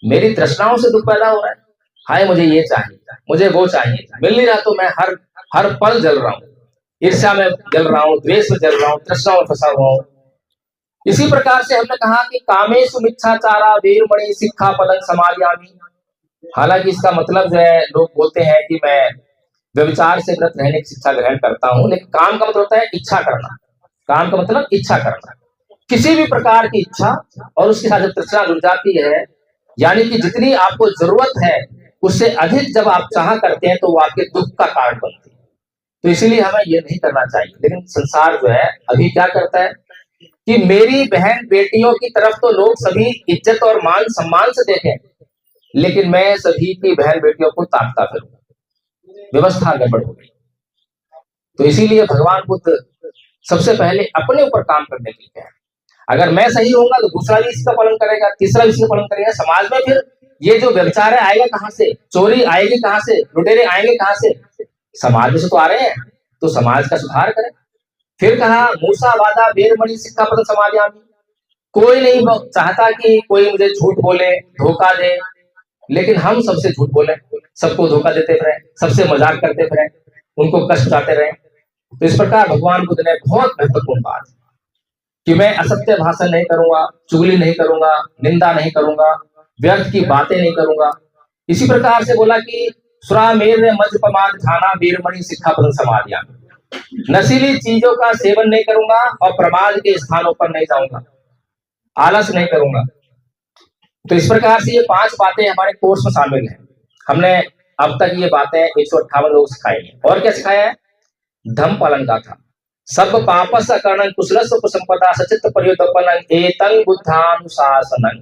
मेरी तृष्णाओं से दुख पैदा हो रहा है। हाय मुझे ये चाहिए, मुझे वो चाहिए, मिल नहीं रहा तो मैं हर पल जल रहा हूं, ईर्ष्या में जल रहा हूं, द्वेष में जल रहा हूं, तृष्णाओं में फंसा हुआ हूं। इसी प्रकार से हमने कहा कि कामेषु मिच्छाचारा वीरमणि सिक्खापदं समादयामि। हालांकि इसका मतलब जो है, लोग बोलते हैं कि मैं व्यभिचार से व्रत रहने की शिक्षा ग्रहण करता हूं, लेकिन काम का मतलब होता है इच्छा करना। काम का मतलब इच्छा करना, किसी भी प्रकार की इच्छा, और उसके साथ जब तृष्णा जुड़ जाती है, यानी कि जितनी आपको जरूरत है उससे अधिक जब आप चाह करते हैं तो वो आपके दुख का कारण बनती है। तो इसीलिए हमें ये नहीं करना चाहिए। लेकिन संसार जो है अभी क्या करता है कि मेरी बहन बेटियों की तरफ तो लोग सभी इज्जत और मान सम्मान से देखें, लेकिन मैं सभी की बहन बेटियों को ताकता फिरूं। व्यवस्था गड़बड़ हो गई। तो इसीलिए भगवान बुद्ध सबसे पहले अपने ऊपर काम करने के लिए है। अगर मैं सही होऊंगा तो दूसरा भी इसका पालन करेगा, तीसरा भी इसका पालन करेगा। समाज में फिर ये जो व्यभिचार है आएगा कहां से? चोरी आएगी कहां से? लुटेरे आएंगे कहां से? समाज में से तो आ रहे हैं। तो समाज का सुधार करें। फिर कहा मूसा वादा वीरमणि सिक्खापदं समादयामि। कोई नहीं चाहता कि कोई मुझे झूठ बोले, धोखा दे, लेकिन हम सबसे झूठ बोले, सबको धोखा देते रहे, सबसे मजाक करते रहे, उनको कष्ट आते रहे। तो इस प्रकार भगवान बुद्ध ने बहुत महत्वपूर्ण बात कि मैं असत्य भाषण नहीं करूंगा, चुगली नहीं करूंगा, निंदा नहीं करूंगा, व्यर्थ की बातें नहीं करूंगा। इसी प्रकार से बोला कि सुरामेर मद्यपमाद खाना वीरमणि सिक्खापदं समादयामि। नशीली चीजों का सेवन नहीं करूंगा और प्रमाद के स्थानों पर नहीं जाऊंगा, आलस नहीं करूंगा। तो इस प्रकार से ये 5 बातें हमारे कोर्स में शामिल हैं। हमने अब तक ये बातें 158 लोग सिखाई हैं। और क्या सिखाया है? धम्म पालन का था, सब पापस अकरणं कुशलस्य कुसंपदा सचित्त पर्युत्पन्नं एतं बुद्धानुशासनं।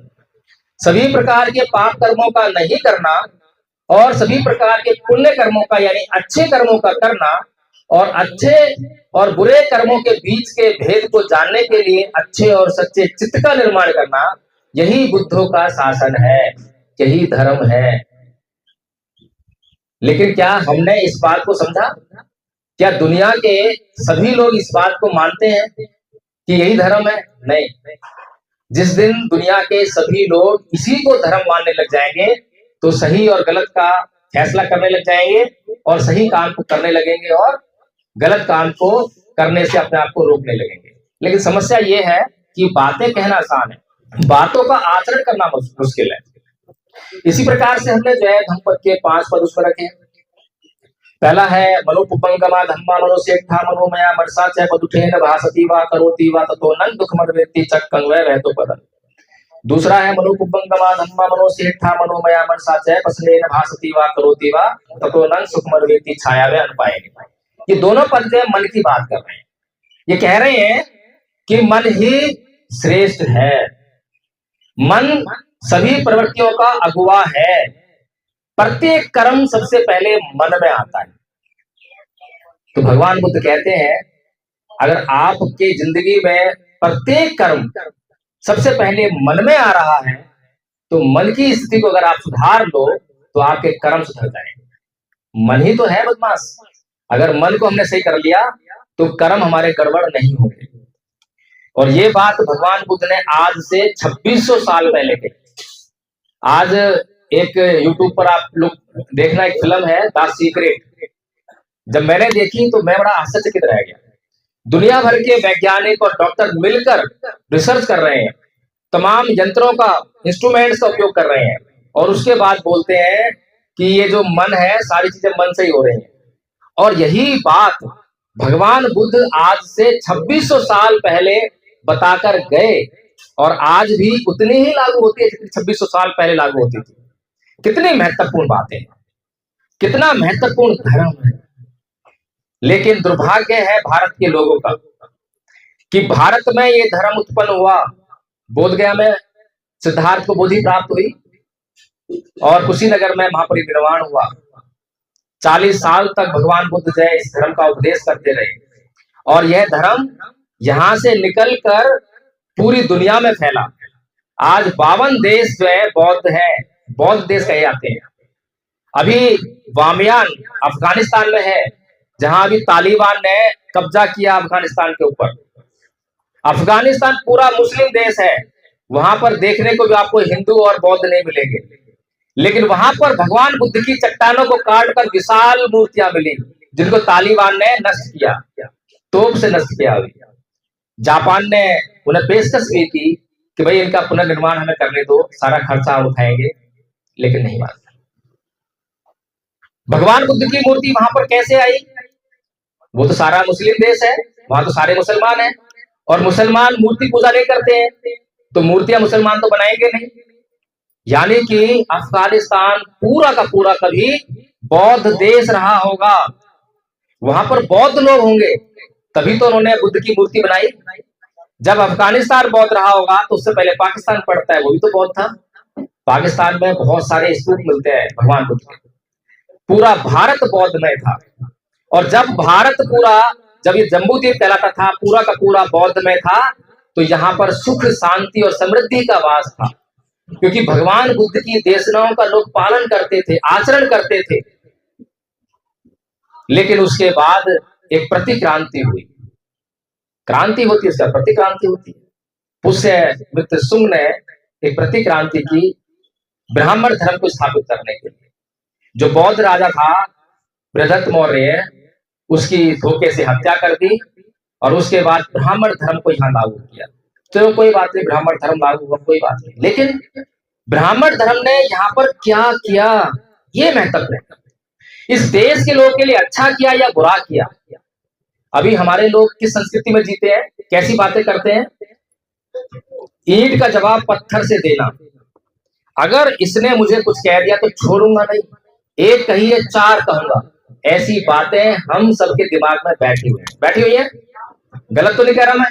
सभी प्रकार के पाप कर्मों का नहीं करना और सभी प्रकार के पुण्य कर्मों का यानी अच्छे कर्मों का करना और अच्छे और बुरे कर्मों के बीच के भेद को जानने के लिए अच्छे और सच्चे चित्त का निर्माण करना, यही बुद्धों का शासन है, यही धर्म है। लेकिन क्या हमने इस बात को समझा? क्या दुनिया के सभी लोग इस बात को मानते हैं कि यही धर्म है? नहीं। जिस दिन दुनिया के सभी लोग इसी को धर्म मानने लग जाएंगे तो सही और गलत का फैसला करने लग जाएंगे और सही काम को करने लगेंगे और गलत काम को करने से अपने आप को रोकने लगेंगे। लेकिन समस्या ये है कि बातें कहना आसान है, बातों का आचरण करना मुश्किल है। इसी प्रकार से हमने जो है धम्मपद के 5 पद उसमें रखे। पहला है मनोपुपंगमा धम्मा मनोसेठा मनोमया मरसा च पदुठेन भासति वा करोति वा ततो नन दुखमद्वेति चक्कं वै वैतो पदम्। दूसरा है मनोपुपंगमा धम्मा मनोसेठा मनोमया मरसा च पसलेन भासति वा करोति वा ततो नन सुखमद्वेति छाया वे अनुपायेन। ये दोनों पद जो मन की बात कर रहे हैं। ये कह रहे हैं कि मन ही श्रेष्ठ है, मन सभी प्रवृत्तियों का अगुवा है। प्रत्येक कर्म सबसे पहले मन में आता है। तो भगवान बुद्ध कहते हैं अगर आपके जिंदगी में प्रत्येक कर्म सबसे पहले मन में आ रहा है तो मन की स्थिति को अगर आप सुधार लो तो आपके कर्म सुधर जाएंगे। मन ही तो है बदमाश। अगर मन को हमने सही कर लिया तो कर्म हमारे गड़बड़ नहीं होंगे। और ये बात भगवान बुद्ध ने आज से 2600 साल पहले कही। आज एक YouTube पर आप लोग देखना, एक फिल्म है द सीक्रेट। जब मैंने देखी तो मैं बड़ा आश्चर्यचकित रह गया। दुनिया भर के वैज्ञानिक और डॉक्टर मिलकर रिसर्च कर रहे हैं, तमाम यंत्रों का, इंस्ट्रूमेंट्स का उपयोग कर रहे हैं और उसके बाद बोलते हैं कि ये जो मन है सारी चीजें मन से ही हो रही हैं। और यही बात भगवान बुद्ध आज से 2600 साल पहले बताकर गए और आज भी उतनी ही लागू होती है जितनी 2600 साल पहले लागू होती थी। कितनी महत्वपूर्ण बातें, कितना महत्वपूर्ण धर्म है। लेकिन दुर्भाग्य है भारत के लोगों का कि भारत में ये धर्म उत्पन्न हुआ। बोधगया में सिद्धार्थ को बुद्धि प्राप्त हुई और कुशीनगर में महापरिनिर्वाण हुआ। 40 साल तक भगवान बुद्ध जो है इस धर्म का उपदेश करते रहे और यह धर्म यहां से निकलकर पूरी दुनिया में फैला। आज 52 देश जो है बौद्ध है, बौद्ध देश कहे जाते हैं। अभी बामियान अफगानिस्तान में है जहां अभी तालिबान ने कब्जा किया अफगानिस्तान के ऊपर। अफगानिस्तान पूरा मुस्लिम देश है, वहां पर देखने को भी आपको हिंदू और बौद्ध नहीं मिलेंगे। लेकिन वहां पर भगवान बुद्ध की चट्टानों को काटकर विशाल मूर्तियां मिली जिनको तालिबान ने नष्ट किया, तोप से नष्ट किया। जापान ने उन्हें पेशकश की थी कि भाई इनका पुनर्निर्माण हमें करने दो, सारा खर्चा हम उठाएंगे, लेकिन नहीं माना। भगवान बुद्ध की मूर्ति वहां पर कैसे आई? वो तो सारा मुस्लिम देश है, वहां तो सारे मुसलमान हैं और मुसलमान मूर्ति पूजा नहीं करते हैं, तो मूर्तियां मुसलमान तो बनाएंगे नहीं। यानी कि अफगानिस्तान पूरा का पूरा कभी बौद्ध देश रहा होगा, वहां पर बौद्ध लोग होंगे, तभी तो उन्होंने बुद्ध की मूर्ति बनाई। जब अफगानिस्तान बौद्ध रहा होगा तो उससे पहले पाकिस्तान पड़ता है, वो भी तो बौद्ध था। पाकिस्तान में बहुत सारे स्तूप मिलते हैं भगवान बुद्ध के। पूरा भारत बौद्ध में था और जब ये जम्बू द्वीप कहलाता था पूरा का पूरा बौद्ध में था, तो यहाँ पर सुख शांति और समृद्धि का वास था, क्योंकि भगवान बुद्ध की देशनाओं का लोग पालन करते थे, आचरण करते थे। लेकिन उसके बाद एक प्रतिक्रांति हुई। क्रांति होती है, उसका प्रतिक्रांति होती है। पुष्यमित्र शुंग ने एक प्रतिक्रांति की ब्राह्मण धर्म को स्थापित करने के लिए। जो बौद्ध राजा था बृहदत्त मौर्य, उसकी धोखे से हत्या कर दी और उसके बाद ब्राह्मण धर्म को यहाँ लागू किया। तो कोई बात नहीं, ब्राह्मण धर्म लागू हुआ, कोई बात नहीं। लेकिन ब्राह्मण धर्म ने यहाँ पर क्या किया, ये महत्वपूर्ण है। इस देश के लोगों के लिए अच्छा किया या बुरा किया? अभी हमारे लोग किस संस्कृति में जीते हैं, कैसी बातें करते हैं? ईंट का जवाब पत्थर से देना। अगर इसने मुझे कुछ कह दिया तो छोड़ूंगा नहीं, एक कहिए 4 कहूंगा। ऐसी बातें हम सबके दिमाग में बैठी हुई है। गलत तो नहीं कह रहा मैं?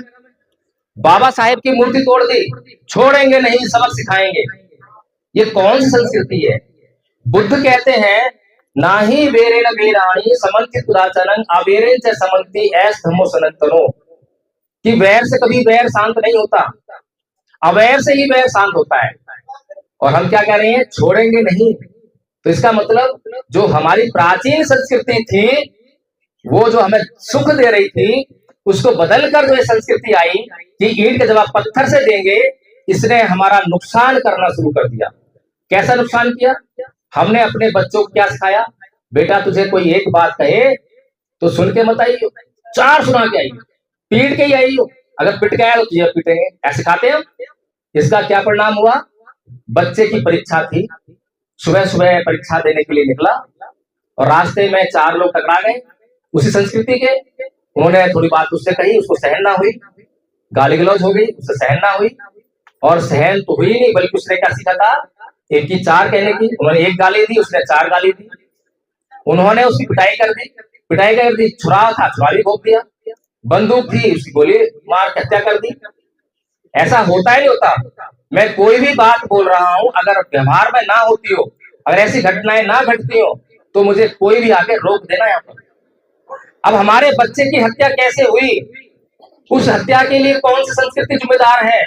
बाबा साहेब की मूर्ति तोड़ दी, छोड़ेंगे नहीं, सबक सिखाएंगे। ये कौन सी संस्कृति है? बुद्ध कहते हैं नाही वेरेण वेराणी समन्ति दुराचरण अवेरेण च समन्ति ऐस धम्मो सनातनो, कि वैर से कभी वैर शांत नहीं होता, अवैर से ही वैर शांत होता है। और हम क्या कह रहे हैं? छोड़ेंगे नहीं। तो इसका मतलब जो हमारी प्राचीन संस्कृति थी, वो जो हमें सुख दे रही थी, उसको बदलकर जो ये संस्कृति आई कि ईंट के जवाब पत्थर से देंगे, इसने हमारा नुकसान करना शुरू कर दिया। कैसा नुकसान किया? हमने अपने बच्चों को क्या सिखाया? बेटा तुझे कोई एक बात कहे तो सुन के मत आइयो, चार सुना के आइयो, पीट के ही आइयो, अगर पिट के आया तो तुझे पीटेंगे, ऐसे खाते हैं। इसका क्या परिणाम हुआ? बच्चे की परीक्षा थी, सुबह सुबह परीक्षा देने के लिए निकला और रास्ते में चार लोग टकरा गए उसी संस्कृति के। उन्होंने थोड़ी बात उससे कही, उसको सहन ना हुई, गाली गलौज हो गई, उससे सहन ना हुई। और सहन तो हुई नहीं, बल्कि उसने क्या सीखा था? एक की चार कहने की। उन्होंने एक गाली दी, उसने चार गाली दी। उन्होंने उसकी पिटाई कर दी, पिटाई कर दी। छुरा था, छुरा भी भोग दिया। बंदूक थी, उसकी गोली मार के हत्या कर दी। ऐसा होता है नहीं होता? मैं कोई भी बात बोल रहा हूं, अगर व्यवहार में ना होती हो, अगर ऐसी घटनाएं ना घटती हो, तो मुझे कोई भी आके रोक देना यहाँ पर। अब हमारे बच्चे की हत्या कैसे हुई? उस हत्या के लिए कौन सी संस्कृति जिम्मेदार है?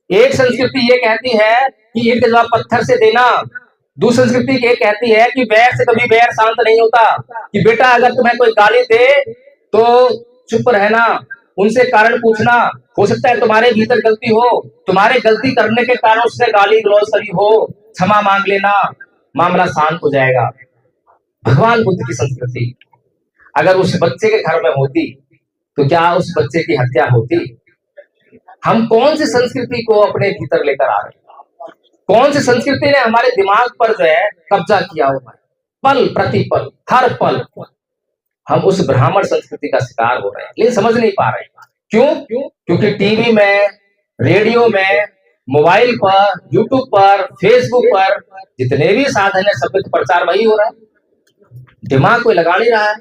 एक संस्कृति ये कहती है कि ईंट के जवाब पत्थर से देना, दूसरी संस्कृति ये कहती है कि वैर से कभी वैर शांत नहीं होता, कि बेटा अगर तुम्हें कोई गाली दे तो चुप रहना, उनसे कारण पूछना। हो सकता है तुम्हारे भीतर गलती हो, तुम्हारे गलती करने के कारण उसने गाली गलौज करी हो, क्षमा मांग लेना, मामला शांत हो जाएगा। भगवान बुद्ध की संस्कृति अगर उस बच्चे के घर में होती तो क्या उस बच्चे की हत्या होती? हम कौन सी संस्कृति को अपने भीतर लेकर आ रहे हैं? कौन सी संस्कृति ने हमारे दिमाग पर जो है कब्जा किया हुआ है? पल प्रतिपल, हर पल हम उस ब्राह्मण संस्कृति का शिकार हो रहे हैं, लेकिन समझ नहीं पा रहे हैं। क्यों? क्योंकि टीवी में, रेडियो में, मोबाइल पर, यूट्यूब पर, फेसबुक पर जितने भी साधन है, सब पे प्रचार वही हो रहा है। दिमाग कोई लगा नहीं रहा है।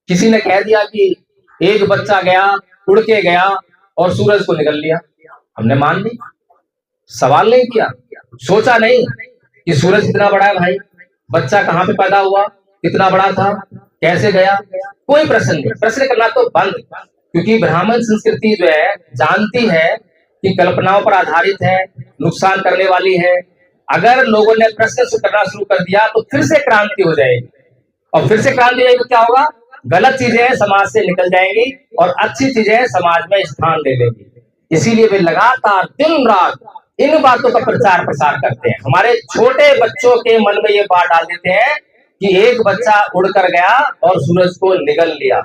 किसी ने कह दिया कि एक बच्चा गया, उड़ के गया और सूरज को निगल लिया, हमने मान ली, सवाल नहीं किया, सोचा नहीं कि सूरज कितना बड़ा है भाई, बच्चा कहाँ पे पैदा हुआ, कितना बड़ा था, कैसे गया, कोई प्रश्न नहीं। प्रश्न करना तो बंद, क्योंकि ब्राह्मण संस्कृति जो है जानती है कि कल्पनाओं पर आधारित है, नुकसान करने वाली है। अगर लोगों ने प्रश्न करना शुरू कर दिया तो फिर से क्रांति हो जाएगी, और फिर से क्रांति हो जाएगी तो क्या होगा? गलत चीजें समाज से निकल जाएंगी और अच्छी चीजें समाज में स्थान ले लेंगी। इसीलिए वे लगातार दिन रात इन बातों का प्रचार प्रसार करते हैं। हमारे छोटे बच्चों के मन में ये बात डाल देते हैं कि एक बच्चा उड़कर गया और सूरज को निगल लिया।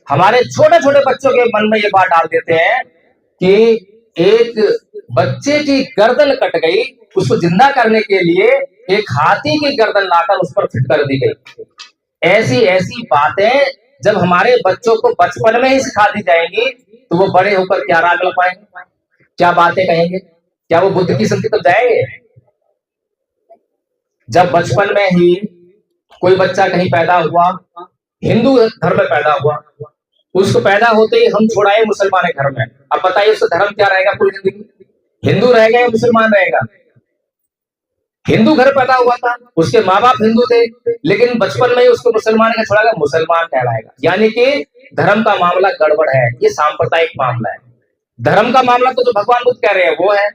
हमारे छोटे छोटे बच्चों के मन में ये बात डाल देते हैं कि एक बच्चे की गर्दन कट गई, उसको जिंदा करने के लिए एक हाथी की गर्दन लाकर उस पर फिट कर दी गई। ऐसी ऐसी बातें जब हमारे बच्चों को बचपन में ही सिखा दी जाएंगी तो वो बड़े होकर क्या राग लग पाएंगे, क्या बातें कहेंगे, क्या वो बुद्ध की संगति तक जाएंगे? जब बचपन में ही कोई बच्चा कहीं पैदा हुआ, हिंदू घर में पैदा हुआ, उसको पैदा होते ही हम छोड़ाए मुसलमान घर में, अब बताइए उसका धर्म क्या रहेगा पूरी जिंदगी? हिंदू रहेगा या मुसलमान रहेगा? हिंदू घर पैदा हुआ था, उसके माँ बाप हिंदू थे, लेकिन बचपन में ही उसको मुसलमान का छोड़ा गया, मुसलमान कहलाएगा। यानी कि धर्म का मामला गड़बड़ है, ये सांप्रदायिक मामला है। धर्म का मामला तो जो भगवान बुद्ध कह रहे हैं वो है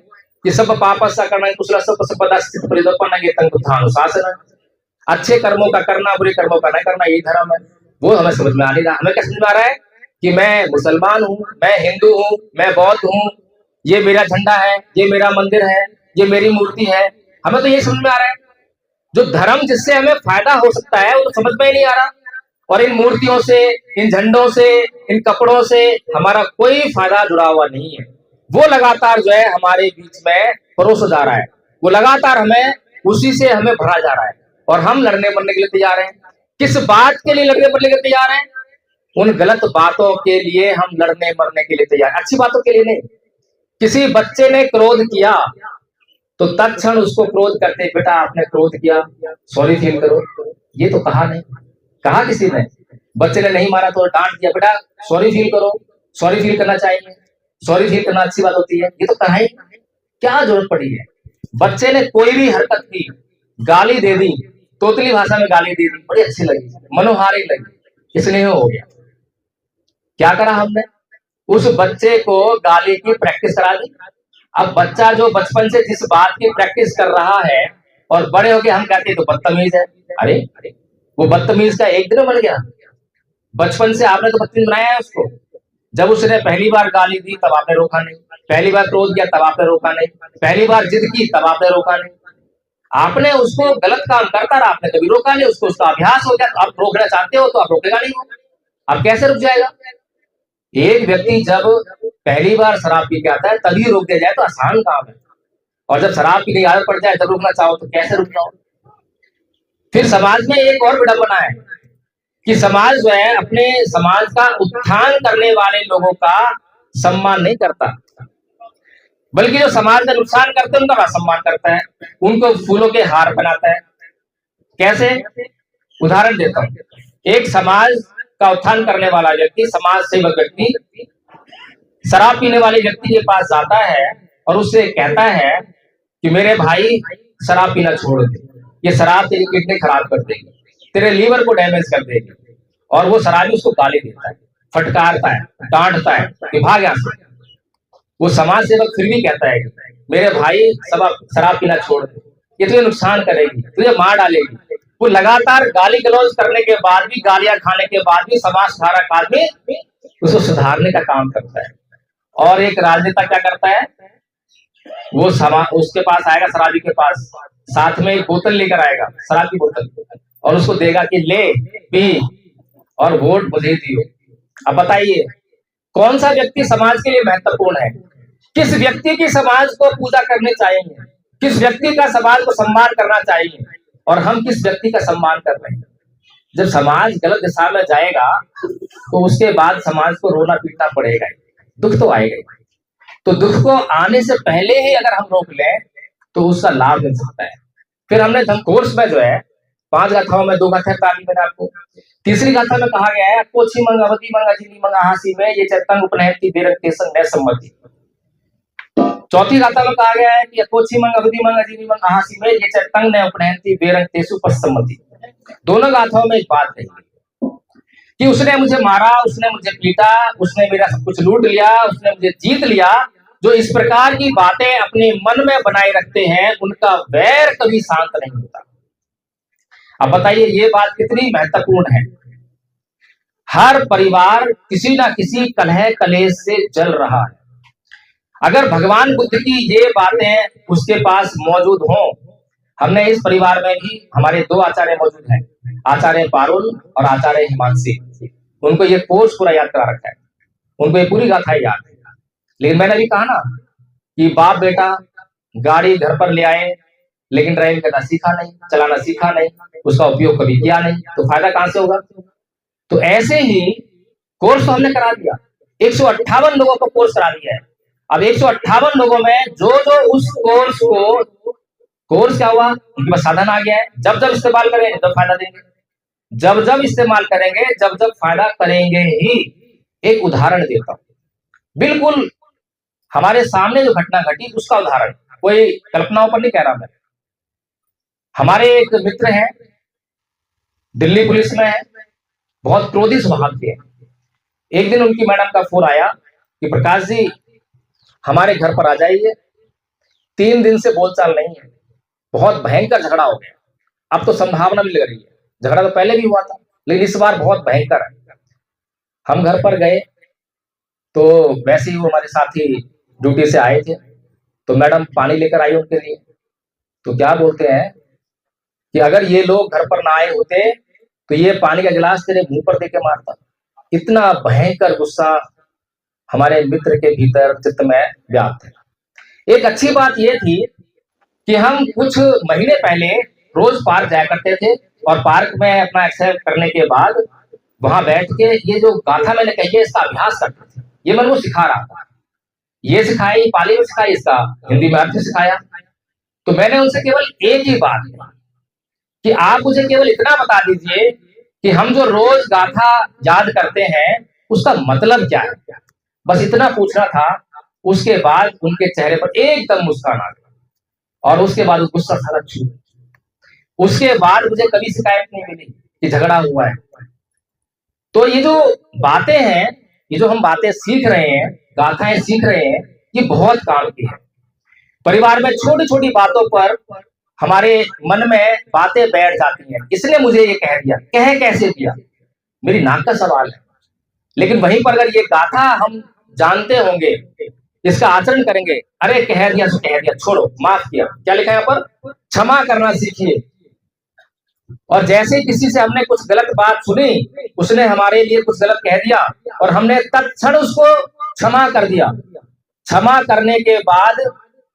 कि सब पापस्सा करना कुशल सब पदास्थित परिदर्पण ये अनुशासन, अच्छे कर्मों का करना, बुरे कर्मों का नहीं करना, यही धर्म है। वो हमें समझ में आ नहीं रहा। हमें क्या समझ में आ रहा है कि मैं मुसलमान हूँ, मैं हिंदू हूँ, मैं बौद्ध हूँ, ये मेरा झंडा है, ये मेरा मंदिर है, ये मेरी मूर्ति है। हमें तो ये समझ में आ रहा है। जो धर्म जिससे हमें फायदा हो सकता है वो तो समझ में ही नहीं आ रहा। और इन मूर्तियों से, इन झंडों से, इन कपड़ों से हमारा कोई फायदा जुड़ा हुआ नहीं है। वो लगातार जो है हमारे बीच में परोसा जा रहा है, वो लगातार हमें उसी से हमें भरा जा रहा है, और हम लड़ने मरने के लिए तैयार हैं। किस बात के लिए लड़ने मरने के लिए तैयार हैं? उन गलत बातों के लिए हम लड़ने मरने के लिए तैयार, अच्छी बातों के लिए नहीं। किसी बच्चे ने क्रोध किया तो तत्क्षण उसको क्रोध करते, बेटा आपने क्रोध किया, सॉरी फील करो, ये तो कहा नहीं। कहा किसी ने? बच्चे ने नहीं मारा तो डांट दिया, बेटा सॉरी फील करो, सॉरी फील करना चाहिए, सॉरी फील करना अच्छी बात होती है, ये तो करना ही क्या जरूरत पड़ी है। बच्चे ने कोई भी हरकत की, गाली दे दी, तोतली भाषा में गाली दे दी, बड़ी अच्छी लगी, मनोहारी लगी, इसलिए हो गया। क्या करा हमने, उस बच्चे को गाली की प्रैक्टिस करा दी। अब बच्चा जो बचपन से जिस बात की प्रैक्टिस कर रहा है और बड़े होके हम कहते हैं तो बदतमीज है। अरे वो बदतमीज का एक दिन में बन गया, बचपन से आपने तो बदतमीज बनाया है उसको। जब उसने पहली बार गाली दी तब आपने रोका नहीं, पहली बार क्रोध किया तब आपने रोका नहीं, पहली बार जिद की तब आपने रोका नहीं। आपने उसको गलत काम करता रहा, आपने कभी रोका नहीं उसको, उसका अभ्यास हो गया। तो आप रोकना चाहते हो तो आप रोकेगा नहीं, आप कैसे रुक जाएगा। एक व्यक्ति जब पहली बार शराब पी के आता है तभी रोक दिया जाए तो आसान काम है, और जब शराब पीने की आदत पड़ जाए तब रुकना चाहो तो कैसे रुक जाओ। फिर समाज में एक और विडंबना है कि समाज जो है अपने समाज का उत्थान करने वाले लोगों का सम्मान नहीं करता, बल्कि जो समाज का नुकसान करते हैं उनका बड़ा सम्मान करता है, उनको फूलों के हार बनाता है। कैसे, उदाहरण देता हूं। एक समाज का उत्थान करने वाला व्यक्ति, समाज सेवक व्यक्ति शराब पीने वाले व्यक्ति के पास जाता है और उससे कहता है कि मेरे भाई शराब पीना छोड़ दे, ये शराब तेरी किडनी खराब कर देगी, तेरे लीवर को डैमेज कर देगी। और वो शराबी उसको गाली देता है, फटकारता है, डांटता है कि भाग यहां से। वो समाज सेवक फिर भी कहता है मेरे भाई शराब पीना छोड़ दे, ये तुझे नुकसान करेगी, तुझे मार डालेगी। वो लगातार गाली गलौज करने के बाद भी, गालियां खाने के बाद भी समाज सुधारक आदमी उसको सुधारने का काम करता है। और एक राजनेता क्या करता है, वो उसके पास आएगा, शराबी के पास, साथ में एक बोतल लेकर आएगा, शराब की बोतल, और उसको देगा कि ले पी और वोट मुझे दियो। अब बताइए कौन सा व्यक्ति समाज के लिए महत्वपूर्ण है, किस व्यक्ति की समाज को पूजा करनी चाहिए, किस व्यक्ति का समाज को सम्मान करना चाहिए, और हम किस व्यक्ति का सम्मान कर रहे हैं। जब समाज गलत दिशा में जाएगा तो उसके बाद समाज को रोना पीटना पड़ेगा, दुख तो आएगा। तो दुख को आने से पहले ही अगर हम रोक लें तो उसका लाभ मिल सकता है। फिर हमने कोर्स में जो है 5 गाथाओं में 2 गाथा ताली मैंने आपको, तीसरी गाथा में कहा गया है कोची मंगा वती मंगा जिनी मंगा हासी में ये चतंग उपनहती बेरक तेसंग न सम्मति। चौथी गाथा में कहा गया है कि कोची मंगा वती मंगा जिनी मंगा हासी में ये चतंग न उपनहती बेरक तेसु पसम्मति। दोनों गाथाओं में एक बात है कि उसने मुझे मारा, उसने मुझे पीटा, उसने मेरा सब कुछ लूट लिया, उसने मुझे जीत लिया। जो इस प्रकार की बातें अपने मन में बनाए रखते हैं उनका वैर कभी शांत नहीं होता। अब बताइए ये बात कितनी महत्वपूर्ण है। हर परिवार किसी ना किसी कलह कलेश से जल रहा है। अगर भगवान बुद्ध की ये बातें उसके पास मौजूद हों, हमने इस परिवार में भी हमारे 2 आचार्य मौजूद हैं, आचार्य पारुल और आचार्य हिमांशी। उनको ये कोर्स पूरा याद करा रखा है, उनको ये पूरी गाथा याद है। लेकिन मैंने भी कहा ना कि बाप बेटा गाड़ी घर पर ले आए लेकिन ड्राइव करना सीखा नहीं, चलाना सीखा नहीं, उसका उपयोग कभी किया नहीं, तो फायदा कहां से होगा। तो ऐसे ही कोर्स तो हमने करा दिया, 158 लोगों को कोर्स करा दिया है। अब 158 लोगों में जो उस कोर्स क्या हुआ, उनके पास साधन आ गया है। जब जब इस्तेमाल करेंगे जब फायदा देंगे, जब जब इस्तेमाल करेंगे जब जब फायदा करेंगे ही। एक उदाहरण देता हूं, बिल्कुल हमारे सामने जो घटना घटी उसका उदाहरण, कोई कल्पनाओं पर नहीं कह रहा मैं। हमारे एक मित्र हैं, दिल्ली पुलिस में है, बहुत क्रोधी स्वभाव के हैं। एक दिन उनकी मैडम का फोन आया कि प्रकाश जी हमारे घर पर आ जाइए, 3 दिन से बोलचाल नहीं है, बहुत भयंकर झगड़ा हो गया। अब तो संभावना भी लग रही है, झगड़ा तो पहले भी हुआ था लेकिन इस बार बहुत भयंकर है। हम घर पर गए तो वैसे ही वो हमारे साथी ड्यूटी से आए थे, तो मैडम पानी लेकर आई उनके लिए। तो क्या बोलते हैं कि अगर ये लोग घर पर ना आए होते तो ये पानी का गिलास तेरे मुंह पर देके मारता। इतना भयंकर गुस्सा हमारे मित्र के भीतर चित्त में व्याप्त है। एक अच्छी बात यह थी कि हम कुछ महीने पहले रोज पार्क जाया करते थे और पार्क में अपना एक्सरसाइज करने के बाद वहां बैठ के ये जो गाथा मैंने कही है इसका अभ्यास करते थे। ये मैं वो सिखा रहा था, ये सिखाई पाली में सिखाई, इसका हिंदी में अर्थ सिखाया। तो मैंने उनसे केवल एक ही बात की कि आप मुझे केवल इतना बता दीजिए कि हम जो रोज गाथा याद करते हैं उसका मतलब क्या है। बस इतना पूछना था। उसके बाद उनके चेहरे पर एकदम मुस्कान आ गई और उसके बाद गुस्सा सारा छूट। उसके बाद मुझे कभी शिकायत नहीं मिली कि झगड़ा हुआ है। तो ये जो बातें हैं, ये जो हम बातें सीख रहे हैं, गाथाएं सीख रहे हैं, ये बहुत काम की है। परिवार में छोटी छोटी बातों पर हमारे मन में बातें बैठ जाती हैं। इसने मुझे ये कह दिया, कह कैसे दिया, मेरी नाक का सवाल है। लेकिन वहीं पर अगर ये गाथा हम जानते होंगे, इसका आचरण करेंगे, अरे कह दिया तो कह दिया, छोड़ो, माफ किया, क्या लिखा है यहाँ पर, क्षमा करना सीखिए। और जैसे किसी से हमने कुछ गलत बात सुनी, उसने हमारे लिए कुछ गलत कह दिया और हमने तत्क्षण उसको क्षमा कर दिया। क्षमा करने के बाद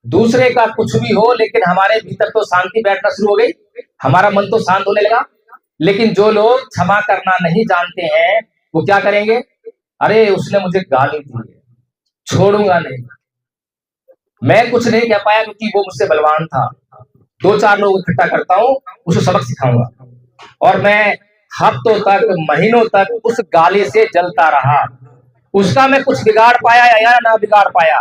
दूसरे का कुछ भी हो, लेकिन हमारे भीतर तो शांति बैठना शुरू हो गई, हमारा मन तो शांत होने लगा। लेकिन जो लोग क्षमा करना नहीं जानते हैं, वो क्या करेंगे, अरे उसने मुझे गाली दी, छोड़ूंगा नहीं, मैं कुछ नहीं कह पाया क्योंकि वो मुझसे बलवान था, 2-4 लोग इकट्ठा करता हूं, उसको सबक सिखाऊंगा। और मैं हफ्तों तक, महीनों तक उस गाली से जलता रहा। उसका मैं कुछ बिगाड़ पाया या ना बिगाड़ पाया,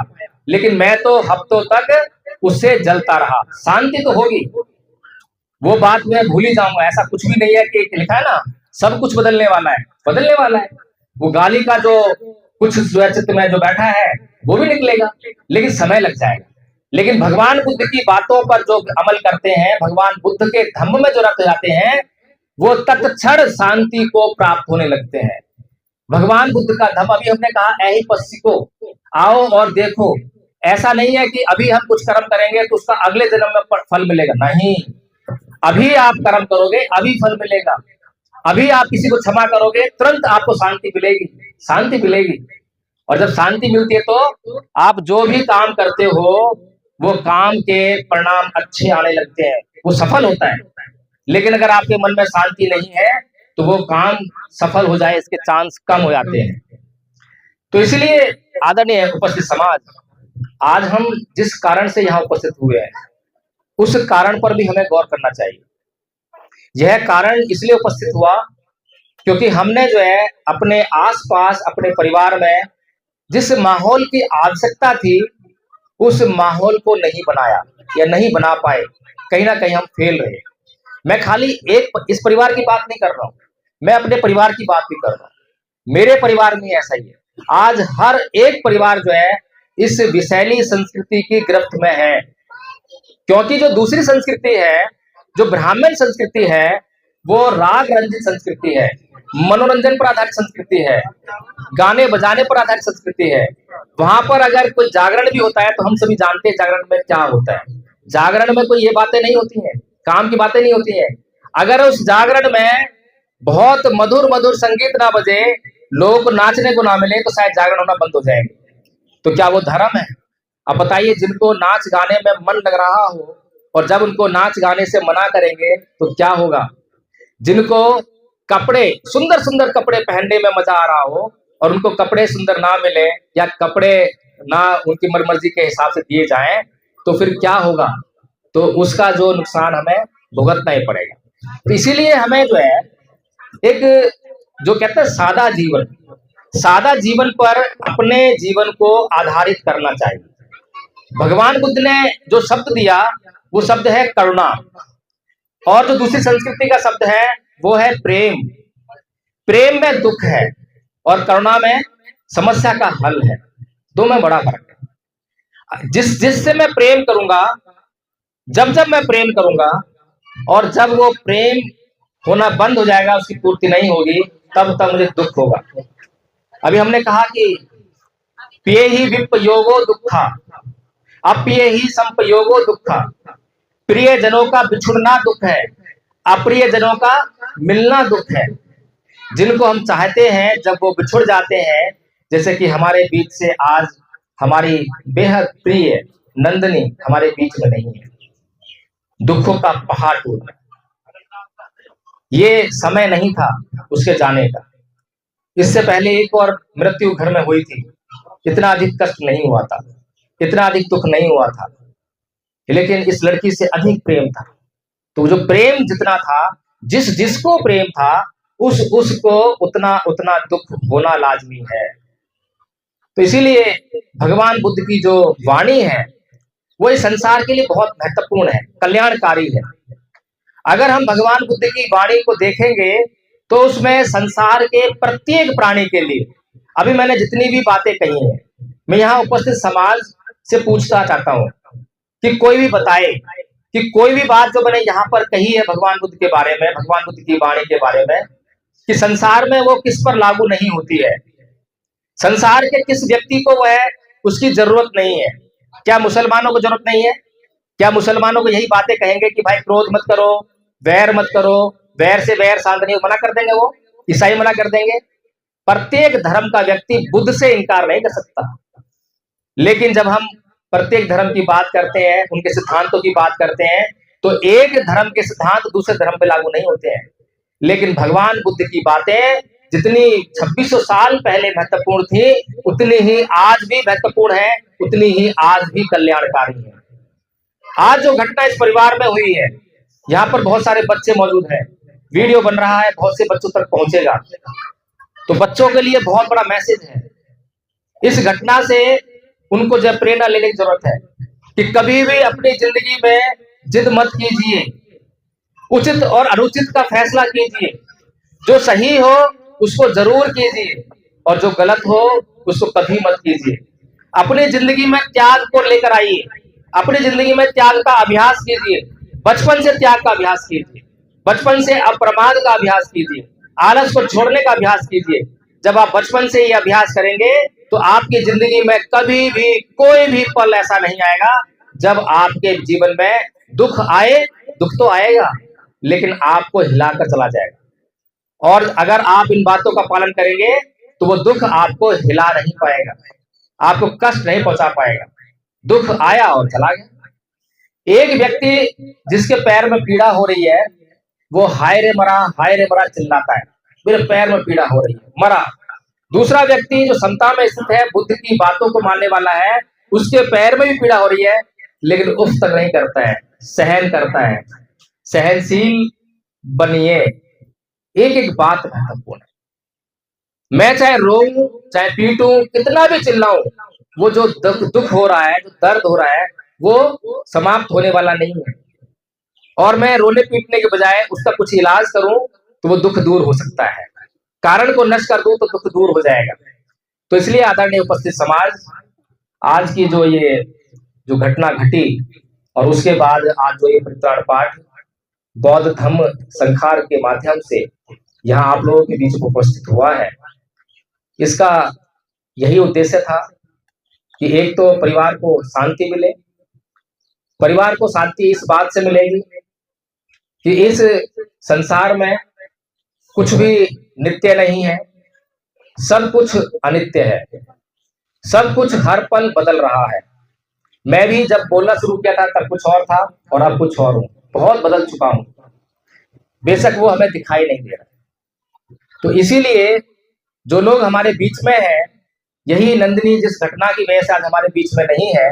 लेकिन मैं तो हफ्तों तक उससे जलता रहा। शांति तो होगी, वो बात मैं भूल ही जाऊंगा। ऐसा कुछ भी नहीं है कि लिखा है ना, सब कुछ बदलने वाला है, बदलने वाला है। वो गाली का जो कुछ स्वचित में जो बैठा है वो भी निकलेगा, लेकिन समय लग जाएगा। लेकिन भगवान बुद्ध की बातों पर जो अमल करते हैं, भगवान बुद्ध के धम्म में जो रख जाते हैं, वो तत्क्षण शांति को प्राप्त होने लगते हैं। भगवान बुद्ध का धम्म, अभी हमने कहा ऐहि पश्चिको, आओ और देखो। ऐसा नहीं है कि अभी हम कुछ कर्म करेंगे तो उसका अगले जन्म में फल मिलेगा, नहीं। अभी आप कर्म करोगे, अभी फल मिलेगा। अभी आप किसी को क्षमा करोगे, तुरंत आपको शांति मिलेगी, शांति मिलेगी। और जब शांति मिलती है तो आप जो भी काम करते हो, वो काम के परिणाम अच्छे आने लगते हैं, वो सफल होता है। लेकिन अगर आपके मन में शांति नहीं है तो वो काम सफल हो जाए इसके चांस कम हो जाते हैं। तो इसलिए आदरणीय उपस्थित समाज, आज हम जिस कारण से यहाँ उपस्थित हुए हैं, उस कारण पर भी हमें गौर करना चाहिए। यह कारण इसलिए उपस्थित हुआ क्योंकि हमने जो है अपने आसपास, अपने परिवार में जिस माहौल की आवश्यकता थी, उस माहौल को नहीं बनाया या नहीं बना पाए। कहीं ना कहीं हम फेल रहे। मैं खाली एक इस परिवार की बात नहीं कर रहा हूं, मैं अपने परिवार की बात भी कर रहा हूं। मेरे परिवार में ऐसा ही है। आज हर एक परिवार जो है इस विषैली संस्कृति की गिरफ्त में है। क्योंकि जो दूसरी संस्कृति है, जो ब्राह्मण संस्कृति है, वो राग रंजित संस्कृति है, मनोरंजन पर आधारित संस्कृति है, गाने बजाने पर आधारित संस्कृति है। वहां पर अगर कोई जागरण भी होता है तो हम सभी जानते हैं जागरण में क्या होता है। जागरण में कोई ये बातें नहीं होती हैं, काम की बातें नहीं होती हैं। अगर उस जागरण में बहुत मधुर मधुर संगीत ना बजे, लोगों को नाचने को ना मिले, तो शायद जागरण होना बंद हो जाएगा। तो क्या वो धर्म है? अब बताइए, जिनको नाच गाने में मन लग रहा हो और जब उनको नाच गाने से मना करेंगे तो क्या होगा? जिनको कपड़े, सुंदर सुंदर कपड़े पहनने में मजा आ रहा हो और उनको कपड़े सुंदर ना मिले या कपड़े ना उनकी मर्जी के हिसाब से दिए जाएं, तो फिर क्या होगा? तो उसका जो नुकसान हमें भुगतना ही पड़ेगा। तो इसीलिए हमें जो है एक जो कहते हैं सादा जीवन, सादा जीवन पर अपने जीवन को आधारित करना चाहिए। भगवान बुद्ध ने जो शब्द दिया वो शब्द है करुणा, और जो दूसरी संस्कृति का शब्द है वो है प्रेम। प्रेम में दुख है और करुणा में समस्या का हल है। दो में बड़ा फर्क है। जिससे मैं प्रेम करूंगा, जब मैं प्रेम करूंगा और जब वो प्रेम होना बंद हो जाएगा, उसकी पूर्ति नहीं होगी, तब मुझे दुख होगा। अभी हमने कहा कि पिए ही विपयोगो दुखा, अपिए ही संपयोगो दुखा। प्रिय जनों का बिछुड़ना दुख है, अप्रिय जनों का मिलना दुख है। जिनको हम चाहते हैं जब वो बिछुड़ जाते हैं, जैसे कि हमारे बीच से आज हमारी बेहद प्रिय नंदनी हमारे बीच में नहीं है, दुखों का पहाड़ टूट गया। ये समय नहीं था उसके जाने का। इससे पहले एक और मृत्यु घर में हुई थी, इतना अधिक कष्ट नहीं हुआ था, इतना अधिक दुख नहीं हुआ था, लेकिन इस लड़की से अधिक प्रेम था। तो जो प्रेम जितना था, जिसको प्रेम था, उसको उतना दुख होना लाजमी है। तो इसीलिए भगवान बुद्ध की जो वाणी है वो इस संसार के लिए बहुत महत्वपूर्ण है, कल्याणकारी है। अगर हम भगवान बुद्ध की वाणी को देखेंगे तो उसमें संसार के प्रत्येक प्राणी के लिए, अभी मैंने जितनी भी बातें कही हैं, मैं यहाँ उपस्थित समाज से पूछना चाहता हूँ कि कोई भी बताए कि कोई भी बात जो मैंने यहाँ पर कही है भगवान बुद्ध के बारे में, भगवान बुद्ध की वाणी के बारे में, कि संसार में वो किस पर लागू नहीं होती है, संसार के किस व्यक्ति को वह उसकी जरूरत नहीं है। क्या मुसलमानों को जरूरत नहीं है? क्या मुसलमानों को यही बातें कहेंगे कि भाई क्रोध मत करो, वैर मत करो, वैर से वैर शांत नहीं, मना कर देंगे? वो ईसाई मना कर देंगे? प्रत्येक धर्म का व्यक्ति बुद्ध से इनकार नहीं कर सकता। लेकिन जब हम प्रत्येक धर्म की बात करते हैं, उनके सिद्धांतों की बात करते हैं, तो एक धर्म के सिद्धांत दूसरे धर्म पे लागू नहीं होते हैं। लेकिन भगवान बुद्ध की बातें जितनी 2600 साल पहले महत्वपूर्ण थी, उतनी ही आज भी महत्वपूर्ण है, उतनी ही आज भी कल्याणकारी है। आज जो घटना इस परिवार में हुई है, यहाँ पर बहुत सारे बच्चे मौजूद हैं, वीडियो बन रहा है, बहुत से बच्चों तक पहुंचेगा, तो बच्चों के लिए बहुत बड़ा मैसेज है। इस घटना से उनको जब प्रेरणा लेने की जरूरत है कि कभी भी अपनी जिंदगी में जिद मत कीजिए, उचित और अनुचित का फैसला कीजिए, जो सही हो उसको जरूर कीजिए और जो गलत हो उसको कभी मत कीजिए। अपनी जिंदगी में त्याग को लेकर आइए, अपनी जिंदगी में त्याग का अभ्यास कीजिए, बचपन से त्याग का अभ्यास कीजिए, बचपन से अप्रमाद का अभ्यास कीजिए, आलस को छोड़ने का अभ्यास कीजिए। जब आप बचपन से ये अभ्यास करेंगे तो आपकी जिंदगी में कभी भी कोई भी पल ऐसा नहीं आएगा जब आपके जीवन में दुख आए। दुख तो आएगा लेकिन आपको हिलाकर चला जाएगा, और अगर आप इन बातों का पालन करेंगे तो वो दुख आपको हिला नहीं पाएगा, आपको कष्ट नहीं पहुंचा पाएगा। दुख आया और चला गया। एक व्यक्ति जिसके पैर में पीड़ा हो रही है, वो हाय रे मरा चिल्लाता है, मेरे पैर में पीड़ा हो रही है, मरा। दूसरा व्यक्ति जो समता में स्थित है, बुद्ध की बातों को मानने वाला है, उसके पैर में भी पीड़ा हो रही है लेकिन उफ तक नहीं करता है, सहन करता है। सहनशील बनिए। एक एक बात महत्वपूर्ण है। मैं चाहे रोऊं, चाहे पीटूं, कितना भी चिल्लाऊं, वो जो दुख हो रहा है, जो दर्द हो रहा है, वो समाप्त होने वाला नहीं है। और मैं रोने पीटने के बजाय उसका कुछ इलाज करूं तो वो दुख दूर हो सकता है। कारण को नष्ट कर दूं तो दुख दूर हो जाएगा। तो इसलिए आदरणीय उपस्थित समाज, आज की जो घटना घटी और उसके बाद आज जो ये परित्राण पाठ बौद्ध धम्म संखार के माध्यम से यहाँ आप लोगों के बीच उपस्थित हुआ है, इसका यही उद्देश्य था कि एक तो परिवार को शांति मिले। परिवार को शांति इस बात से मिलेगी कि इस संसार में कुछ भी नित्य नहीं है, सब कुछ अनित्य है, सब कुछ हर पल बदल रहा है। मैं भी जब बोलना शुरू किया था तब कुछ और था और अब कुछ और हूं, बहुत बदल चुका हूं, बेशक वो हमें दिखाई नहीं दे रहा। तो इसीलिए जो लोग हमारे बीच में हैं, यही नंदिनी जिस घटना की वजह से आज हमारे बीच में नहीं है,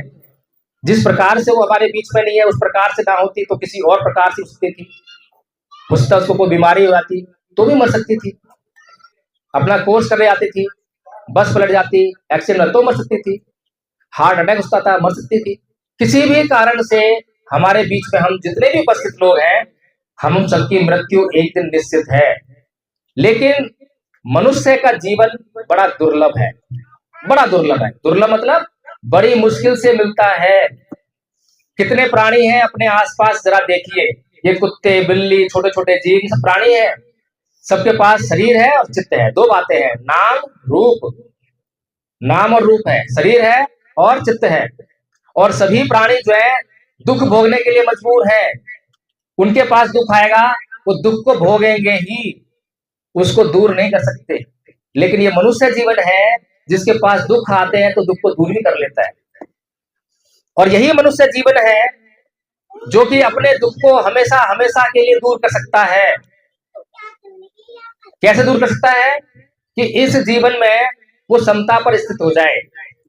जिस प्रकार से वो हमारे बीच में नहीं है, उस प्रकार से ना होती तो किसी और प्रकार से उसकी थी। उसको कोई बीमारी हो जाती तो भी मर सकती थी, अपना कोर्स कर रही आती थी, बस पलट जाती, एक्सीडेंट तो मर सकती थी, हार्ट अटैक उसका था, मर सकती थी। किसी भी कारण से हमारे बीच में हम जितने भी उपस्थित लोग हैं, हम सबकी मृत्यु एक दिन निश्चित है। लेकिन मनुष्य का जीवन बड़ा दुर्लभ है, बड़ा दुर्लभ है। दुर्लभ मतलब बड़ी मुश्किल से मिलता है। कितने प्राणी हैं अपने आसपास, जरा देखिए, ये कुत्ते, बिल्ली, छोटे छोटे जीव, सब प्राणी हैं, सबके पास शरीर है और चित्त है। दो बातें हैं, नाम रूप, नाम और रूप है, शरीर है और चित्त है। और सभी प्राणी जो है दुख भोगने के लिए मजबूर है। उनके पास दुख आएगा, वो दुख को भोगेंगे ही, उसको दूर नहीं कर सकते। लेकिन ये मनुष्य जीवन है जिसके पास दुख आते हैं तो दुख को दूर भी कर लेता है। और यही मनुष्य जीवन है जो कि अपने दुख को हमेशा हमेशा के लिए दूर कर सकता है। कैसे दूर कर सकता है? कि इस जीवन में वो समता पर स्थित हो जाए,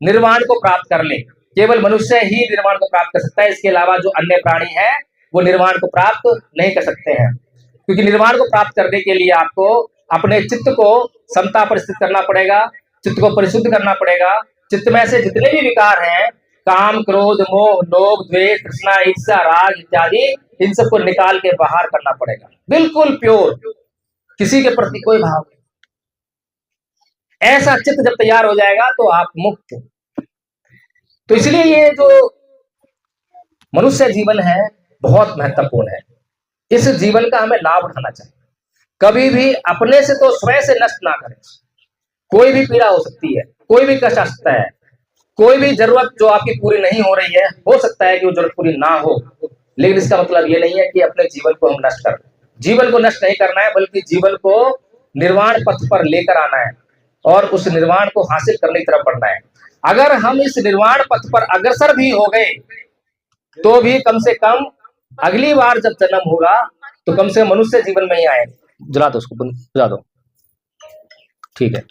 निर्वाण को प्राप्त कर ले। केवल मनुष्य ही निर्वाण को प्राप्त कर सकता है, इसके अलावा जो अन्य प्राणी है वो निर्वाण को प्राप्त नहीं कर सकते हैं। क्योंकि निर्वाण को प्राप्त करने के लिए आपको अपने चित्त को समता पर स्थित करना पड़ेगा, चित्त को परिशुद्ध करना पड़ेगा, चित्त में से जितने भी विकार हैं, काम, क्रोध, मोह, लोभ, द्वेष, तृष्णा, ईर्ष्या, राग इत्यादि, इन सबको निकाल के बाहर करना पड़ेगा। बिल्कुल प्योर, किसी के प्रति कोई भाव नहीं। ऐसा चित्त जब तैयार हो जाएगा तो आप मुक्त। तो इसलिए ये जो मनुष्य जीवन है बहुत महत्वपूर्ण है। इस जीवन का हमें लाभ उठाना चाहिए। कभी भी अपने से तो स्वयं से नष्ट ना करें। कोई भी पीड़ा हो सकती है, कोई भी कष्ट आ सकता है, कोई भी जरूरत जो आपकी पूरी नहीं हो रही है, हो सकता है कि वो जरूरत पूरी ना हो, लेकिन इसका मतलब ये नहीं है कि अपने जीवन को हम नष्ट कर। जीवन को नष्ट नहीं करना है, बल्कि जीवन को निर्वाण पथ पर लेकर आना है और उस निर्वाण को हासिल करने की तरफ बढ़ना है। अगर हम इस निर्वाण पथ पर अग्रसर भी हो गए तो भी कम से कम अगली बार जब जन्म होगा तो कम से कम मनुष्य जीवन में ही आए। जला दो उसको, बुझा दो। ठीक है,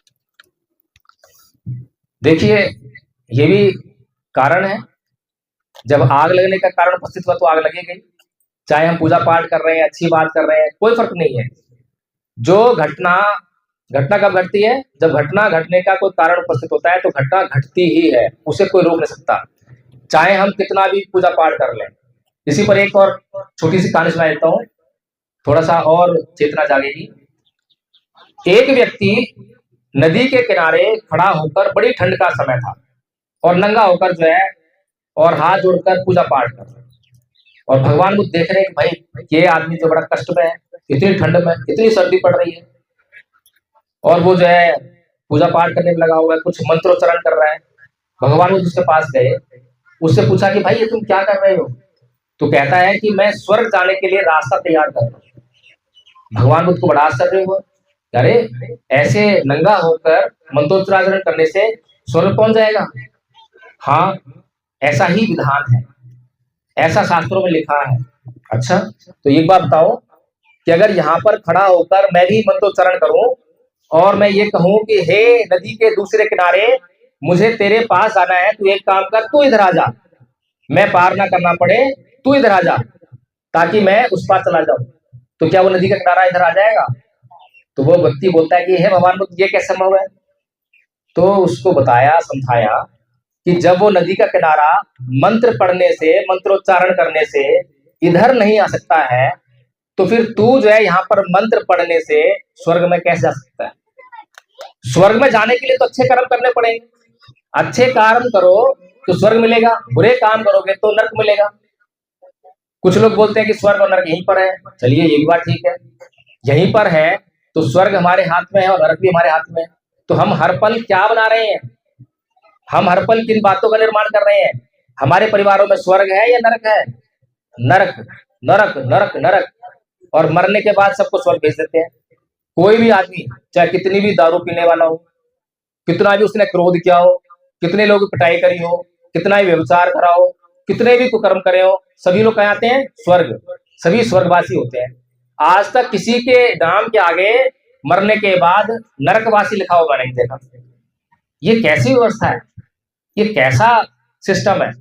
देखिए ये भी कारण है। जब आग लगने का कारण उपस्थित हुआ तो आग लगेगी। चाहे हम पूजा पाठ कर रहे हैं, अच्छी बात कर रहे हैं, कोई फर्क नहीं है। जो घटना कब घटती है? जब घटना घटने का कोई कारण उपस्थित होता है तो घटना घटती ही है, उसे कोई रोक नहीं सकता, चाहे हम कितना भी पूजा पाठ कर लें। इसी पर एक और छोटी सी कहानी सुना देता हूँ, थोड़ा सा और चेतना जागेगी। एक व्यक्ति नदी के किनारे खड़ा होकर, बड़ी ठंड का समय था, और नंगा होकर जो है और हाथ जोड़कर पूजा पाठ कर रहा है। और भगवान को देख रहे हैं कि भाई ये आदमी तो बड़ा कष्ट में है, इतनी ठंड में, इतनी सर्दी पड़ रही है, और वो जो है पूजा पाठ करने में लगा हुआ है, कुछ मंत्रोच्चारण कर रहा है। भगवान वो उसके पास गए, उससे पूछा कि भाई ये तुम क्या कर रहे हो? तो कहता है कि मैं स्वर्ग जाने के लिए रास्ता तैयार कर रहा हूँ। भगवान बुद्ध को बड़ा आश्चर्य हुआ, अरे ऐसे नंगा होकर मंत्रोच्चारण करने से स्वर्ग पहुंच जाएगा? हाँ, ऐसा ही विधान है, ऐसा शास्त्रों में लिखा है। अच्छा, तो एक बात बताओ कि अगर यहाँ पर खड़ा होकर मैं भी मंत्रोच्चारण करूं और मैं ये कहूं कि हे नदी के दूसरे किनारे, मुझे तेरे पास आना है, तू एक काम कर, तू इधर आ जा, मैं पार ना करना पड़े, तू इधर आ जा ताकि मैं उस पार चला जाऊं, तो क्या वो नदी का किनारा इधर आ जाएगा? तो वो व्यक्ति बोलता है कि हे भगवान बुद्ध, ये कैसे संभव है? तो उसको बताया, समझाया कि जब वो नदी का किनारा मंत्र पढ़ने से, मंत्रोच्चारण करने से इधर नहीं आ सकता है, तो फिर तू जो है यहाँ पर मंत्र पढ़ने से स्वर्ग में कैसे जा सकता है? स्वर्ग में जाने के लिए तो अच्छे कर्म करने पड़ेंगे। अच्छे कर्म करो तो स्वर्ग मिलेगा, बुरे काम करोगे तो नरक मिलेगा। कुछ लोग बोलते हैं कि स्वर्ग और नरक यहीं पर है। चलिए ये भी बात ठीक है, यहीं पर है तो स्वर्ग हमारे हाथ में है और नरक भी हमारे हाथ में है। तो हम हर पल क्या बना रहे हैं? हम हर पल किन बातों का निर्माण कर रहे हैं? हमारे परिवारों में स्वर्ग है या नरक है? नरक, नरक, नरक, नरक। और मरने के बाद सबको स्वर्ग भेज देते हैं। कोई भी आदमी चाहे कितनी भी दारू पीने वाला हो, कितना भी उसने क्रोध किया हो, कितने लोग पिटाई करी हो, कितना ही व्यभिचार करा हो, कितने भी कुकर्म करे हो, सभी लोग कहाँ आते हैं? स्वर्ग। सभी स्वर्गवासी होते हैं। आज तक किसी के नाम के आगे मरने के बाद नरकवासी लिखा होगा नहीं देखा। ये कैसी व्यवस्था है? ये कैसा सिस्टम है?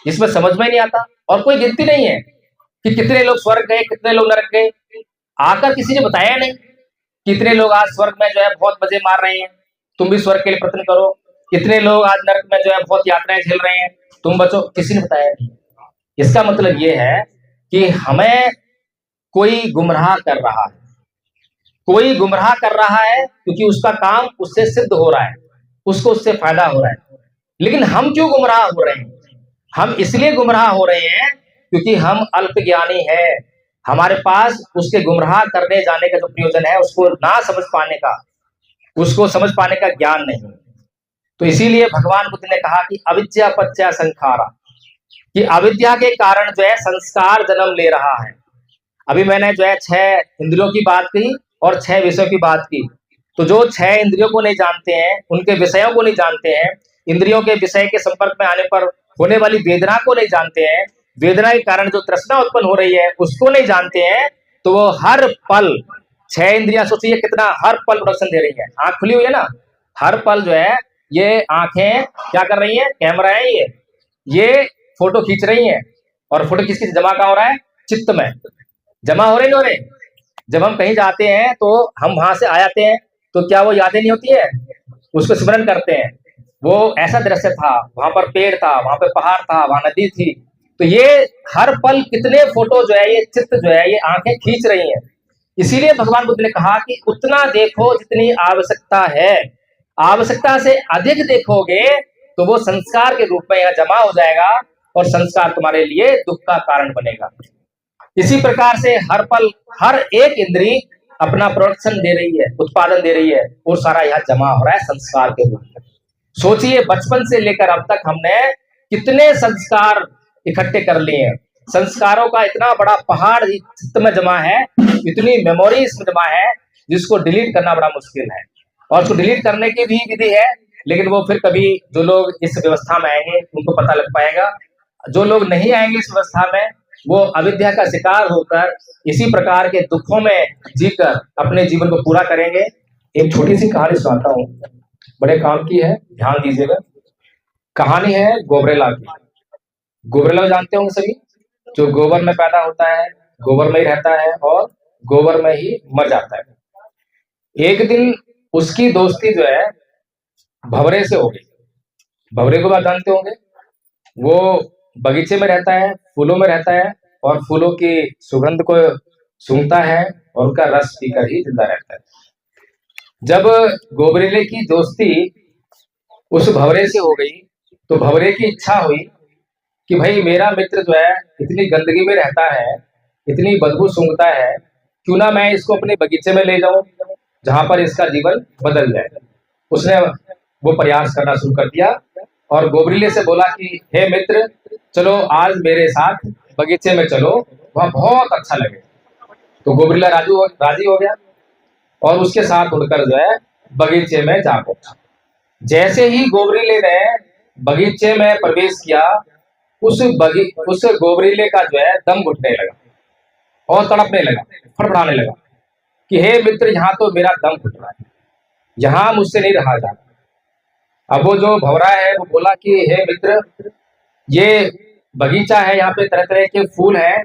इसमें समझ में नहीं आता। और कोई गिनती नहीं है कि कितने लोग स्वर्ग गए, कितने लोग नरक गए। आकर किसी ने बताया नहीं कितने लोग आज स्वर्ग में जो है बहुत मजे मार रहे हैं, तुम भी स्वर्ग के लिए प्रयत्न करो। कितने लोग आज नरक में जो है बहुत यातनाएं झेल रहे हैं, तुम बचो। किसी ने बताया नहीं। इसका मतलब ये है कि हमें कोई गुमराह कर रहा है, कोई गुमराह कर रहा है, क्योंकि उसका काम उससे सिद्ध हो रहा है, उसको उससे फायदा हो रहा है। लेकिन हम क्यों गुमराह हो रहे हैं? हम इसलिए गुमराह हो रहे हैं क्योंकि हम अल्पज्ञानी हैं। हमारे पास उसके गुमराह करने जाने का जो प्रयोजन है उसको ना समझ पाने का, उसको समझ पाने का ज्ञान नहीं। तो इसीलिए भगवान बुद्ध ने कहा कि अविद्या पच्चा संखारा, कि अविद्या के कारण जो है संस्कार जन्म ले रहा है। अभी मैंने जो है 6 इंद्रियों की बात की और 6 विषयों की बात की। तो जो 6 इंद्रियों को नहीं जानते हैं, उनके विषयों को नहीं जानते हैं, इंद्रियों के विषय के संपर्क में आने पर होने वाली वेदना को नहीं जानते हैं, वेदना के कारण जो तृष्णा उत्पन्न हो रही है उसको नहीं जानते हैं, तो वो हर पल 6 इंद्रियां, सोचिए कितना हर पल प्रोडक्शन दे रही है। आंख खुली हुई है ना, हर पल जो है ये आंखें क्या कर रही हैं? कैमरा है ये फोटो खींच रही हैं। और फोटो किसकी जमा कहाँ हो रहा है? चित्त में जमा हो रहे नहीं। जब हम कहीं जाते हैं तो हम वहां से आ जाते हैं, तो क्या वो यादें नहीं होती है? उसको स्मरण करते हैं। वो ऐसा दृश्य था, वहां पर पेड़ था, वहां पर पहाड़ था, वहां नदी थी। तो ये हर पल कितने फोटो जो है, ये चित्र जो है, ये आंखें खींच रही हैं। इसीलिए भगवान बुद्ध ने कहा कि उतना देखो जितनी आवश्यकता है, आवश्यकता से अधिक देखोगे तो वो संस्कार के रूप में यहाँ जमा हो जाएगा और संस्कार तुम्हारे लिए दुख का कारण बनेगा। इसी प्रकार से हर पल हर एक इंद्री अपना प्रोडक्शन दे रही है, उत्पादन दे रही है, और सारा यहाँ जमा हो रहा है संस्कार के रूप में। सोचिए, बचपन से लेकर अब तक हमने कितने संस्कार इकट्ठे कर लिए हैं। संस्कारों का इतना बड़ा पहाड़ चित्त में जमा है, इतनी मेमोरी इसमें जमा है, जिसको डिलीट करना बड़ा मुश्किल है। और उसको डिलीट करने की भी विधि है, लेकिन वो फिर कभी जो लोग इस व्यवस्था में आएंगे उनको पता लग पाएगा। जो लोग नहीं आएंगे इस व्यवस्था में, वो अविद्या का शिकार होकर इसी प्रकार के दुखों में जीकर अपने जीवन को पूरा करेंगे। एक छोटी सी कहानी सुनाता हूँ, बड़े काम की है, ध्यान दीजिएगा। कहानी है गोबरेला की। गोबरेला जानते होंगे सभी, जो गोबर में पैदा होता है, गोबर में ही रहता है और गोबर में ही मर जाता है। एक दिन उसकी दोस्ती जो है भंवरे से हो गई। भंवरे को आप जानते होंगे, वो बगीचे में रहता है, फूलों में रहता है और फूलों की सुगंध को सूंघता है और उनका रस पीकर ही जिंदा रहता है। जब गोबरेले की दोस्ती उस भंवरे से हो गई तो भंवरे की इच्छा हुई कि भाई मेरा मित्र जो है इतनी गंदगी में रहता है, इतनी बदबू सूंघता है, क्यों ना मैं इसको अपने बगीचे में ले जाऊं जहां पर इसका जीवन बदल जाए। उसने वो प्रयास करना शुरू कर दिया और गोबरेले से बोला कि हे मित्र, चलो आज मेरे साथ बगीचे में चलो, वहां बहुत अच्छा लगेगा। तो गोबरेला राजी हो गया और उसके साथ उड़कर जो है बगीचे में जा पहुंचा। जैसे ही गोबरेले ने बगीचे में प्रवेश किया, उस गोबरेले का जो है दम घुटने लगा और तड़पने लगा, फड़फड़ाने लगा कि हे मित्र, यहाँ तो मेरा दम घुट रहा है, यहाँ मुझसे नहीं रहा जाता। अब वो जो भंवरा है वो बोला कि हे मित्र, ये बगीचा है, यहाँ पे तरह तरह के फूल हैं,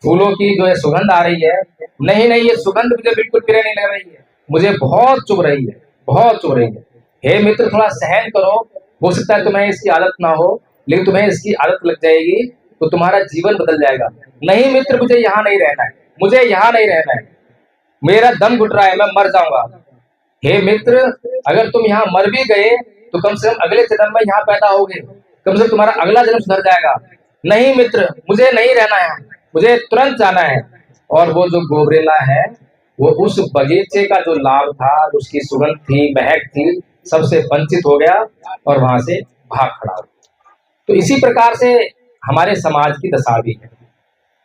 फूलों की जो है सुगंध आ रही है। नहीं नहीं, ये सुगंध मुझे बिल्कुल प्रिय नहीं लग रही है, मुझे बहुत चुभ रही है, बहुत चुभ रही है। हे मित्र, थोड़ा सहन करो, हो सकता है तुम्हें इसकी आदत ना हो, लेकिन तुम्हें इसकी आदत लग जाएगी तो तुम्हारा जीवन बदल जाएगा। नहीं मित्र, मुझे यहाँ नहीं रहना है, मुझे यहाँ नहीं रहना है, मेरा दम घुट रहा है, मैं मर जाऊंगा। हे मित्र, अगर तुम यहाँ मर भी गए तो कम से कम अगले जन्म में यहाँ पैदा होगे, कम से कम तुम्हारा अगला जन्म सुधर जाएगा। नहीं मित्र, मुझे नहीं रहना है, मुझे तुरंत जाना है। और वो जो गोबरेला है, वो उस बगीचे का जो लाभ था, उसकी सुगंध थी, महक थी, सबसे वंचित हो गया और वहां से भाग खड़ा हो। तो इसी प्रकार से हमारे समाज की दशा भी है।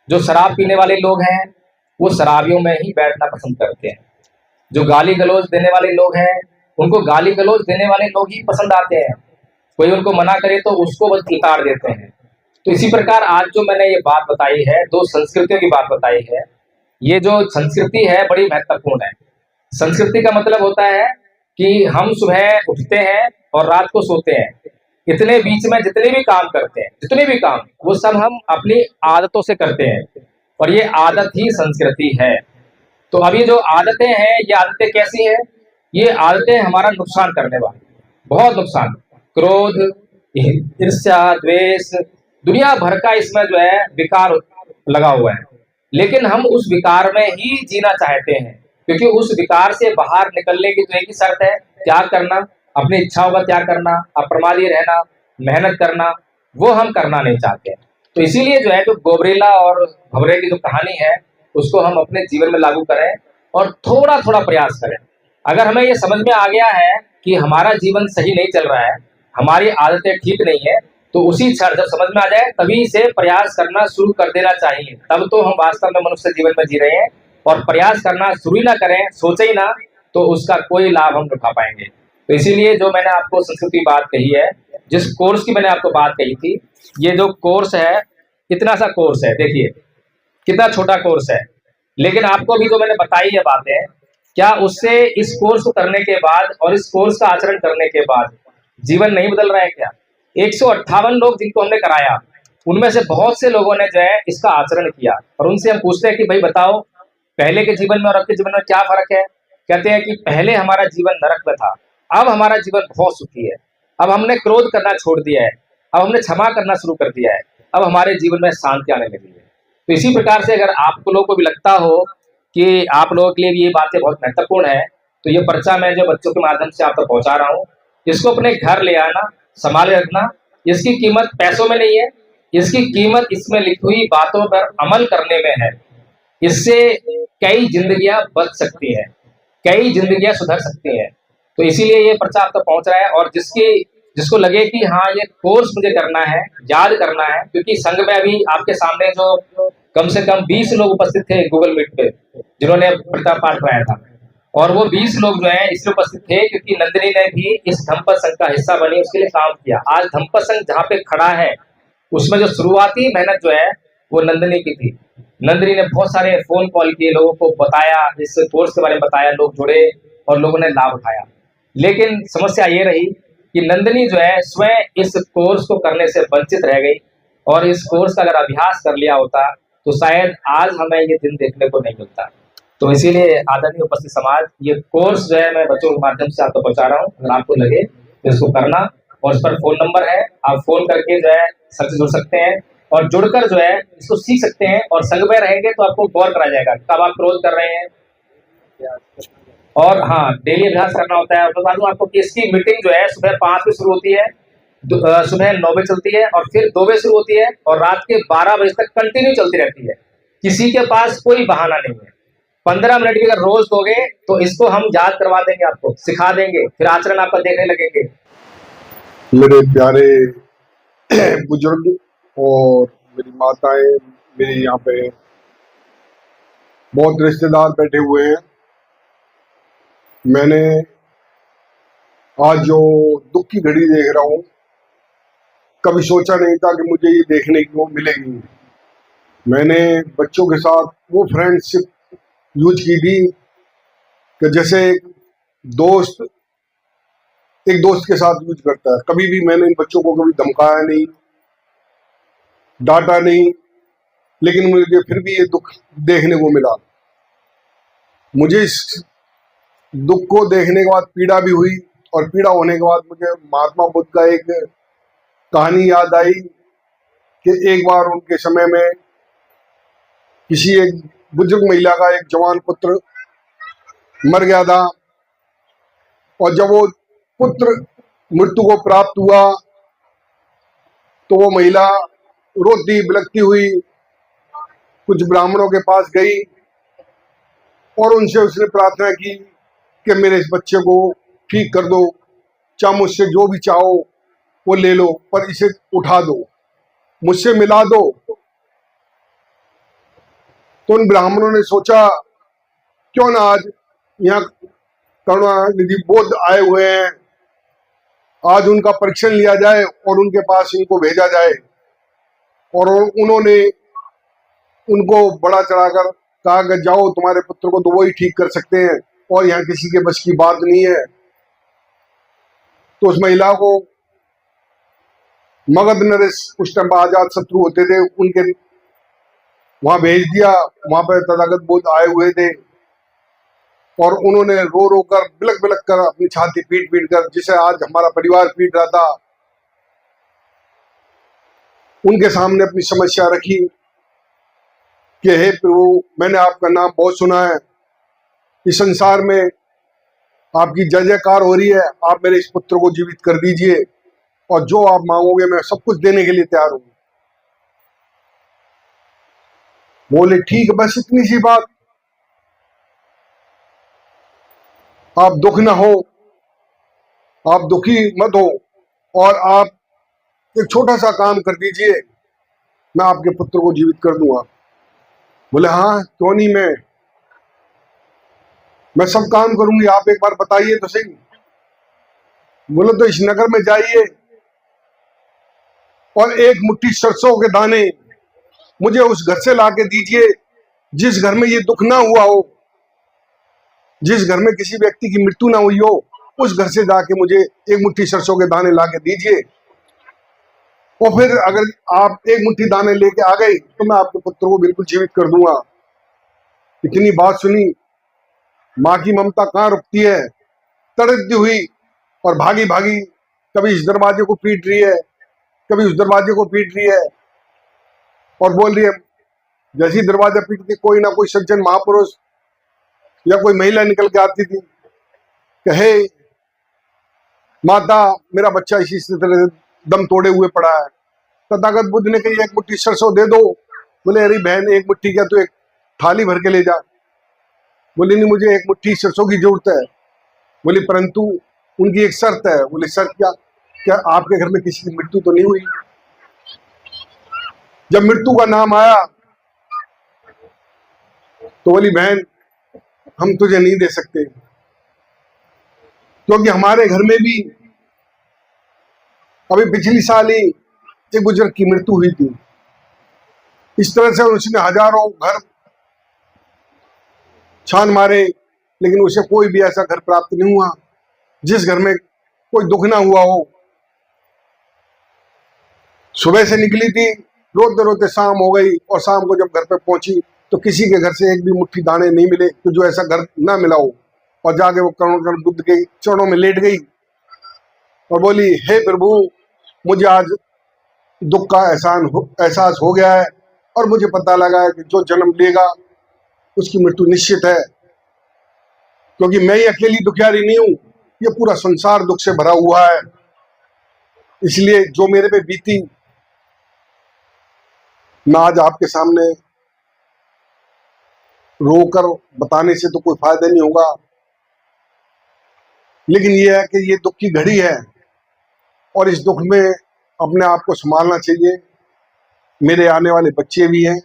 जो शराब पीने वाले लोग हैं वो शराबियों में ही बैठना पसंद करते हैं। जो गाली गलौज देने वाले लोग हैं, उनको गाली गलौज देने वाले लोग ही पसंद आते हैं। कोई उनको मना करे तो उसको बस उतार देते हैं। तो इसी प्रकार आज जो मैंने ये बात बताई है, दो संस्कृतियों की बात बताई है, ये जो संस्कृति है बड़ी महत्वपूर्ण है। संस्कृति का मतलब होता है कि हम सुबह उठते हैं और रात को सोते हैं, इतने बीच में जितने भी काम करते हैं, जितने भी काम, वो सब हम अपनी आदतों से करते हैं और ये आदत ही संस्कृति है। तो अब ये जो आदतें हैं, ये आदतें कैसी हैं? ये आदतें हमारा नुकसान करने वाली, बहुत नुकसान। क्रोध, ईर्ष्या, द्वेष, दुनिया भर का इसमें जो है विकार लगा हुआ है, लेकिन हम उस विकार में ही जीना चाहते हैं, क्योंकि उस विकार से बाहर निकलने की तो एक ही शर्त है, त्याग करना, अपनी इच्छाओं का त्याग करना, अप्रमादी रहना, मेहनत करना, वो हम करना नहीं चाहते। तो इसीलिए जो है जो गोबरेला और भंवरे की जो कहानी है, उसको हम अपने जीवन में लागू करें और थोड़ा थोड़ा प्रयास करें। अगर हमें ये समझ में आ गया है कि हमारा जीवन सही नहीं चल रहा है, हमारी आदतें ठीक नहीं है, तो उसी क्षण जब समझ में आ जाए तभी से प्रयास करना शुरू कर देना चाहिए। तब तो हम वास्तव में मनुष्य जीवन में जी रहे हैं। और प्रयास करना शुरू ही ना करें, सोचे ही ना, तो उसका कोई लाभ हम उठा पाएंगे। तो इसीलिए जो मैंने आपको संस्कृत की बात कही है, जिस कोर्स की मैंने आपको बात कही थी, ये जो कोर्स है, इतना सा कोर्स है, देखिए कितना छोटा कोर्स है, लेकिन आपको भी जो मैंने बताई है बातें, क्या उससे इस कोर्स को करने के बाद और इस कोर्स का आचरण करने के बाद जीवन नहीं बदल रहा है क्या? 158 लोग जिनको हमने कराया, उनमें से बहुत से लोगों ने जो है इसका आचरण किया। और उनसे हम पूछते हैं कि भाई बताओ, पहले के जीवन में और अब के जीवन में क्या फर्क है? कहते हैं कि पहले हमारा जीवन नरक में था, अब हमारा जीवन बहुत सुखी है। अब हमने क्रोध करना छोड़ दिया है, अब हमने क्षमा करना शुरू कर दिया है, अब हमारे जीवन में शांति आने लगी है। तो इसी प्रकार से अगर आप लोगों को भी लगता हो कि आप लोगों के लिए भी ये बातें बहुत महत्वपूर्ण है, तो ये पर्चा मैं जो बच्चों के माध्यम से आप तक पहुंचा रहा हूँ, इसको अपने घर ले आना, संभाले रखना। इसकी कीमत पैसों में नहीं है, इसकी कीमत इसमें लिखी हुई बातों पर अमल करने में है। इससे कई जिंदगियां बच सकती हैं, कई जिंदगियां सुधर सकती हैं। तो इसीलिए ये पर्चा आप तक पहुंच रहा है। और जिसको लगे कि हाँ ये कोर्स मुझे करना है, याद करना है, क्योंकि संघ में अभी आपके सामने जो कम से कम 20 लोग उपस्थित थे गूगल मीट पे, जिन्होंने पर्चा पाठ कराया था, और वो 20 लोग जो है इसलिए उपस्थित थे क्योंकि नंदिनी ने भी इस धम्पद संघ का हिस्सा बनी, उसके लिए काम किया। आज धम्पद संघ जहाँ पे खड़ा है, उसमें जो शुरुआती मेहनत जो है वो नंदिनी की थी। नंदिनी ने बहुत सारे फोन कॉल किए, लोगों को बताया, इस कोर्स के बारे में बताया, लोग जुड़े और लोगों ने लाभ उठाया। लेकिन समस्या ये रही कि नंदिनी जो है स्वयं इस कोर्स को करने से वंचित रह गई, और इस कोर्स का अगर अभ्यास कर लिया होता तो शायद आज हमें ये दिन देखने को नहीं मिलता। तो इसीलिए आदरणीय उपस्थित समाज, ये कोर्स जो है मैं बच्चों के माध्यम से आपको पहुंचा रहा हूँ। अगर आपको लगे तो इसको करना, और इस पर फोन नंबर है, आप फोन करके जो है सर से जुड़ सकते हैं, और जुड़कर जो है इसको सीख सकते हैं। और संघ में रहेंगे तो आपको गौर करा जाएगा कब आप क्रोध कर रहे हैं, और हाँ डेली अभ्यास करना होता है। और बता दूं आपको कि इसकी मीटिंग जो है सुबह 5 बजे शुरू होती है, सुबह 9 बजे चलती है, और फिर 2 बजे शुरू होती है, और रात के 12 बजे तक कंटिन्यू चलती रहती है। किसी के पास कोई बहाना नहीं है। 15 मिनट भी अगर रोज दोगे तो इसको हम याद करवा देंगे, आपको सिखा देंगे, फिर आचरण आपका देखने लगेंगे। मेरे प्यारे बुजुर्ग और मेरी माताएं, मेरे यहाँ पे बहुत रिश्तेदार बैठे हुए हैं। मैंने आज जो दुख की घड़ी देख रहा हूँ, कभी सोचा नहीं था कि मुझे ये देखने को मिलेगी। मैंने बच्चों के साथ वो फ्रेंडशिप यूज की थी कि जैसे एक दोस्त के साथ यूज करता है। कभी भी मैंने इन बच्चों को कभी धमकाया नहीं, डांटा नहीं, लेकिन मुझे फिर भी ये दुख देखने को मिला। मुझे इस दुख को देखने के बाद पीड़ा भी हुई, और पीड़ा होने के बाद मुझे महात्मा बुद्ध का एक कहानी याद आई कि एक बार उनके समय में किसी एक बुजुर्ग महिला का एक जवान पुत्र मर गया था, और जब वो पुत्र मृत्यु को प्राप्त हुआ तो वो महिला रोती बिलखती हुई कुछ ब्राह्मणों के पास गई, और उनसे उसने प्रार्थना की कि मेरे इस बच्चे को ठीक कर दो, चाहे मुझसे जो भी चाहो वो ले लो, पर इसे उठा दो, मुझसे मिला दो। तो उन ब्राह्मणों ने सोचा क्यों ना आज यहाँ करुणानिधि बुद्ध आए हुए हैं, आज उनका परीक्षण लिया जाए और उनके पास इनको भेजा जाए। और उन्होंने उनको बड़ा चढ़ाकर कहा कि जाओ, तुम्हारे पुत्र को तो वो ही ठीक कर सकते हैं, और यहाँ किसी के बस की बात नहीं है। तो उस महिला को मगध नरेश, उस टाइम आजाद शत्रु होते थे, उनके वहां भेज दिया। वहां पर तथागत बुद्ध आए हुए थे, और उन्होंने रो रो कर बिलक बिलक कर अपनी छाती पीट पीट कर, जिसे आज हमारा परिवार पीट रहा था, उनके सामने अपनी समस्या रखी कि हे प्रभु, मैंने आपका नाम बहुत सुना है, इस संसार में आपकी जय जयकार हो रही है, आप मेरे इस पुत्र को जीवित कर दीजिए, और जो आप मांगोगे मैं सब कुछ देने के लिए तैयार हूं। बोले ठीक, बस इतनी सी बात, आप दुख ना हो, आप दुखी मत हो, और आप एक छोटा सा काम कर दीजिए, मैं आपके पुत्र को जीवित कर दूंगा। बोले हाँ, क्यों नहीं, मैं सब काम करूंगी, आप एक बार बताइए तो सही। बोले तो इस नगर में जाइए और एक मुट्ठी सरसों के दाने मुझे उस घर से लाके दीजिए जिस घर में ये दुख ना हुआ हो, जिस घर में किसी व्यक्ति की मृत्यु ना हुई हो, उस घर से जाके मुझे एक मुट्ठी सरसों के दाने लाके दीजिए, और फिर अगर आप एक मुट्ठी दाने लेके आ गए तो मैं आपके पुत्र को बिल्कुल जीवित कर दूंगा। इतनी बात सुनी, माँ की ममता कहाँ रुकती है, तड़पती हुई और भागी भागी कभी इस दरवाजे को पीट रही है, कभी उस दरवाजे को पीट रही है और बोल रही है, जैसी दरवाजा पीटती कोई ना कोई सज्जन महापुरुष या कोई महिला निकल के आती थी, कहे माता मेरा बच्चा इसी तरह दम तोड़े हुए पड़ा है। तथागत बुद्ध ने कही एक मुट्ठी सरसों दे दो। बोले अरे बहन एक मुट्ठी क्या, तू एक थाली भर के ले जा। बोले नहीं मुझे एक मुट्ठी सरसों की जरूरत है। बोली परंतु उनकी एक शर्त है। बोले शर्त क्या? क्या आपके घर में किसी की मृत्यु तो नहीं हुई? जब मृत्यु का नाम आया तो बोली बहन हम तुझे नहीं दे सकते, क्योंकि हमारे घर में भी अभी पिछली साल ही एक बुजुर्ग की मृत्यु हुई थी। इस तरह से उसने हजारों घर छान मारे, लेकिन उसे कोई भी ऐसा घर प्राप्त नहीं हुआ जिस घर में कोई दुख ना हुआ हो। सुबह से निकली थी, रोते रोते शाम हो गई और शाम को जब घर पे पहुंची तो किसी के घर से एक भी मुट्ठी दाने नहीं मिले, तो जो ऐसा घर ना मिला हो। और जाके वो करुण बुद्ध के चरणों में लेट गई और बोली हे प्रभु, मुझे आज दुख का एहसास हो गया है और मुझे पता लगा है कि जो जन्म लेगा उसकी मृत्यु निश्चित है, क्योंकि मैं ही अकेली दुखियारी नहीं हूं, ये पूरा संसार दुख से भरा हुआ है। इसलिए जो मेरे पे बीती मैं आज आपके सामने रोकर बताने से तो कोई फायदा नहीं होगा, लेकिन यह है कि ये दुख की घड़ी है और इस दुख में अपने आप को संभालना चाहिए। मेरे आने वाले बच्चे भी हैं,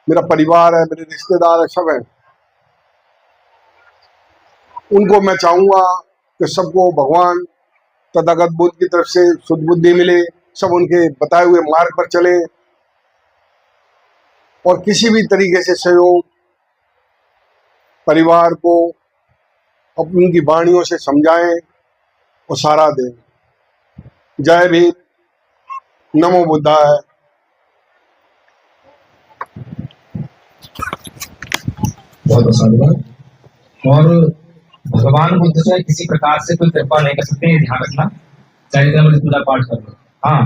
मेरा परिवार है, मेरे रिश्तेदार है, सब हैं। उनको मैं चाहूंगा कि सबको भगवान तथागत बुद्ध की तरफ से शुद्ध बुद्धि मिले, सब उनके बताए हुए मार्ग पर चले और किसी भी तरीके से सहयोग परिवार को अपनी उनकी वाणियों से समझाएं और सहारा दें। जय भीम, नमो बुद्धाय। बहुत धन्यवाद। और भगवान बुद्ध से किसी प्रकार से कोई कृपा नहीं कर सकते, ध्यान रखना, चाहे तो पूजा पाठ कर लो। हाँ,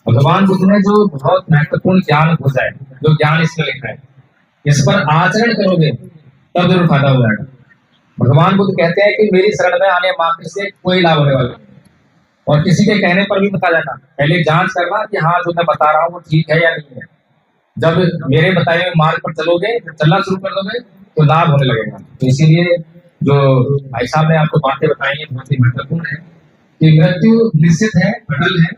भगवान बुद्ध ने जो बहुत महत्वपूर्ण ज्ञान खोजा है, जो ज्ञान इसमें लिखा है, इस पर आचरण करोगे तब जरूर फायदा हो जाएगा। भगवान बुद्ध कहते हैं कि मेरी शरण में आने मात्र से कोई लाभ होने वाला नहीं, और किसी के कहने पर भी बता जाना, पहले जांच करना कि हाँ जो मैं बता रहा हूँ वो ठीक है या नहीं है। जब मेरे बताए हुए मार्ग पर चलोगे, चलना शुरू कर दोगे तो लाभ होने लगेगा। तो इसीलिए जो भाई साहब ने आपको बातें बताई है बहुत ही महत्वपूर्ण है कि मृत्यु निश्चित है, अटल है,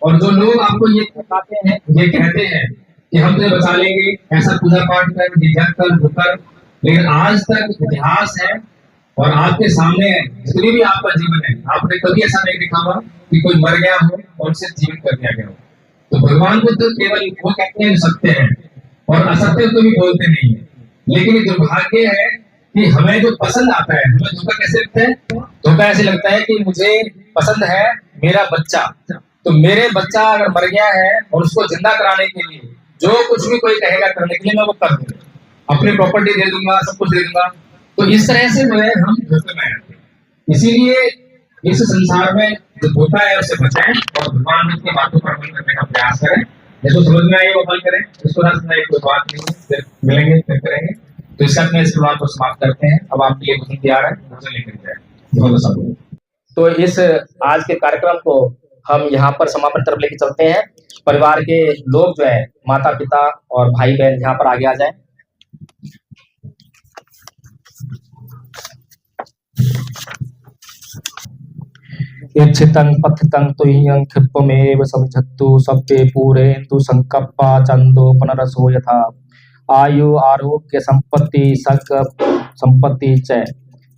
और जो लोग आपको ये बताते हैं, ये कहते हैं कि हम तुझे बचा लेंगे, ऐसा पूजा पाठ कर, जप कर, वो कर, लेकिन आज तक इतिहास है और आपके सामने जितनी भी आपका जीवन है, आपने कभी ऐसा नहीं देखा होगा कि कोई मर गया हो और उसे जीवित कर दिया गया हो। तो भगवान बुद्ध केवल वो कहते हैं सत्य है और असत्य तो भी बोलते नहीं है। लेकिन ये दुर्भाग्य है कि हमें जो पसंद आता है, हमें धोखा कैसे लगता है? धोखा ऐसे लगता है कि मुझे पसंद है मेरा बच्चा, तो मेरे बच्चा अगर मर गया है और उसको जिंदा कराने के लिए जो कुछ भी कोई कहेगा करने के लिए मैं वो कर दूंगा, अपनी प्रॉपर्टी दे दूंगा, सब कुछ दे दूंगा। तो इस तरह से जो है हम धोखे में आते हैं। इसीलिए इस संसार में जो धोखा है उससे बचाएं और भगवान बुद्ध की बातों पर अमल करने का प्रयास करें। जिसको समझ में आए वो अमल करें, इसको ना समझ कोई बात नहीं है, फिर मिलेंगे फिर करेंगे। तो इसका अपने इस बात को समाप्त करते हैं। अब आपके लिए भोजन तैयार है, भोजन लेकर जाए। बहुत सारे तो इस आज के कार्यक्रम को हम यहाँ पर समापन तरफ लेके चलते हैं। परिवार के लोग जो है, माता पिता और भाई बहन यहाँ पर आगे आ जाएं। इच्छितं पथितं तुह्यं क्षिप्रमेव समिद्धतु सप्पे पूरयन्तु संकप्पा चन्दो पुनरसो यथा आयु आरोग्य संपत्ति सग संपत्ति च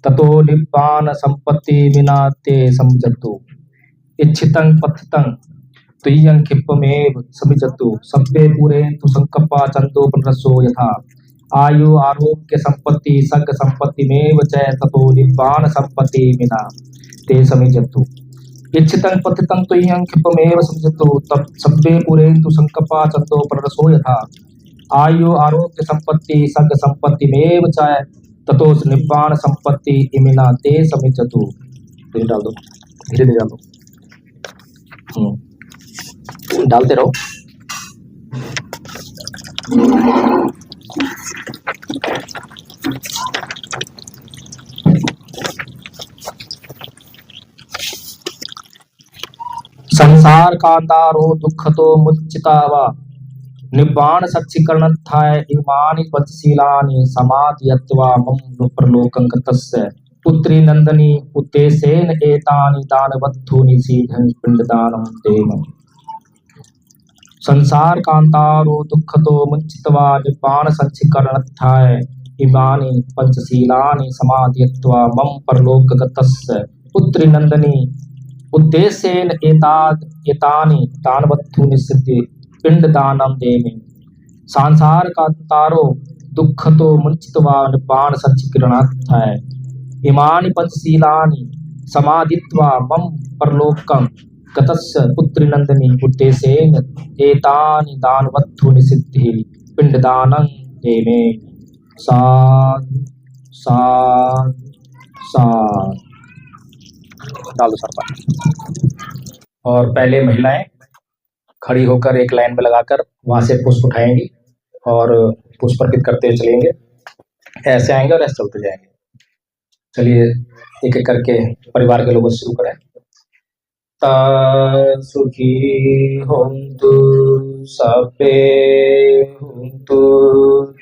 ततो निब्बान संपत्ति विना ते समिद्धतु। इच्छितं पथितं तुह्यं क्षिप्रमेव समिद्धतु सप्पे पूरयन्तु संकप्पा चन्दो पुनरसो यथा आयु आरोग्य संपत्ति सग संपत्तिमेव च ततो निब्बान संपत्ति विना ते समिद्धतु। इच्छितं पथितं तुह्यं क्षिप्रमेव समिद्धतु तब सब्बे पूरयन्तु संकप्पा चन्दो पुनरसो यथा आयु आरोग्य संपत्ति सग संपत्तिमेव च ततो निब्बान संपत्ति इमिना ते समिद्धतु। धीरे डाल दो, धीरे डाल दो। डालते रहो। संसार कांतारो दुख तो मुच्चितावा निब्बाण सच्चीकरण थाय इमानि पंचशीलानि समाधियत्वा मम प्रलोकं गतस्य पुत्री नंदनी उद्देशेन एतानि दानवत्थूनि सीधं पिंडदानं देम। संसार कांतारो दुख तो मुच्चित्वा निब्बाण सच्चीकरण थाय इमानि पंचशीलानि समाधियत्वा मम प्रलोक गतस्य पुत्री नंदनी उद्देश्येन एतानि दानवत्थूनि सिद्धि पिंडदानं देमि। संसार का तारो दुख तो मुंचित्वा निब्बाण सच्चीकरणार्थाय इमानि पंचशीलानि समाधित्वा मम परलोकं गतस्य पुत्री नंदिनी उद्देशेन एतानि दानवत्थूनि सिद्धि पिंडदानं देमि। साधु साधु साधु। डालो सर पर। और पहले महिलाएं खड़ी होकर एक लाइन में लगाकर वहां से पुष्प उठाएंगी और पुष्प अर्पित करते हुए चलेंगे। ऐसे आएंगे और ऐसे चलते जाएंगे। चलिए एक एक करके परिवार के लोगों से शुरू करें। ता सुखी होन्तु सबे होन्तु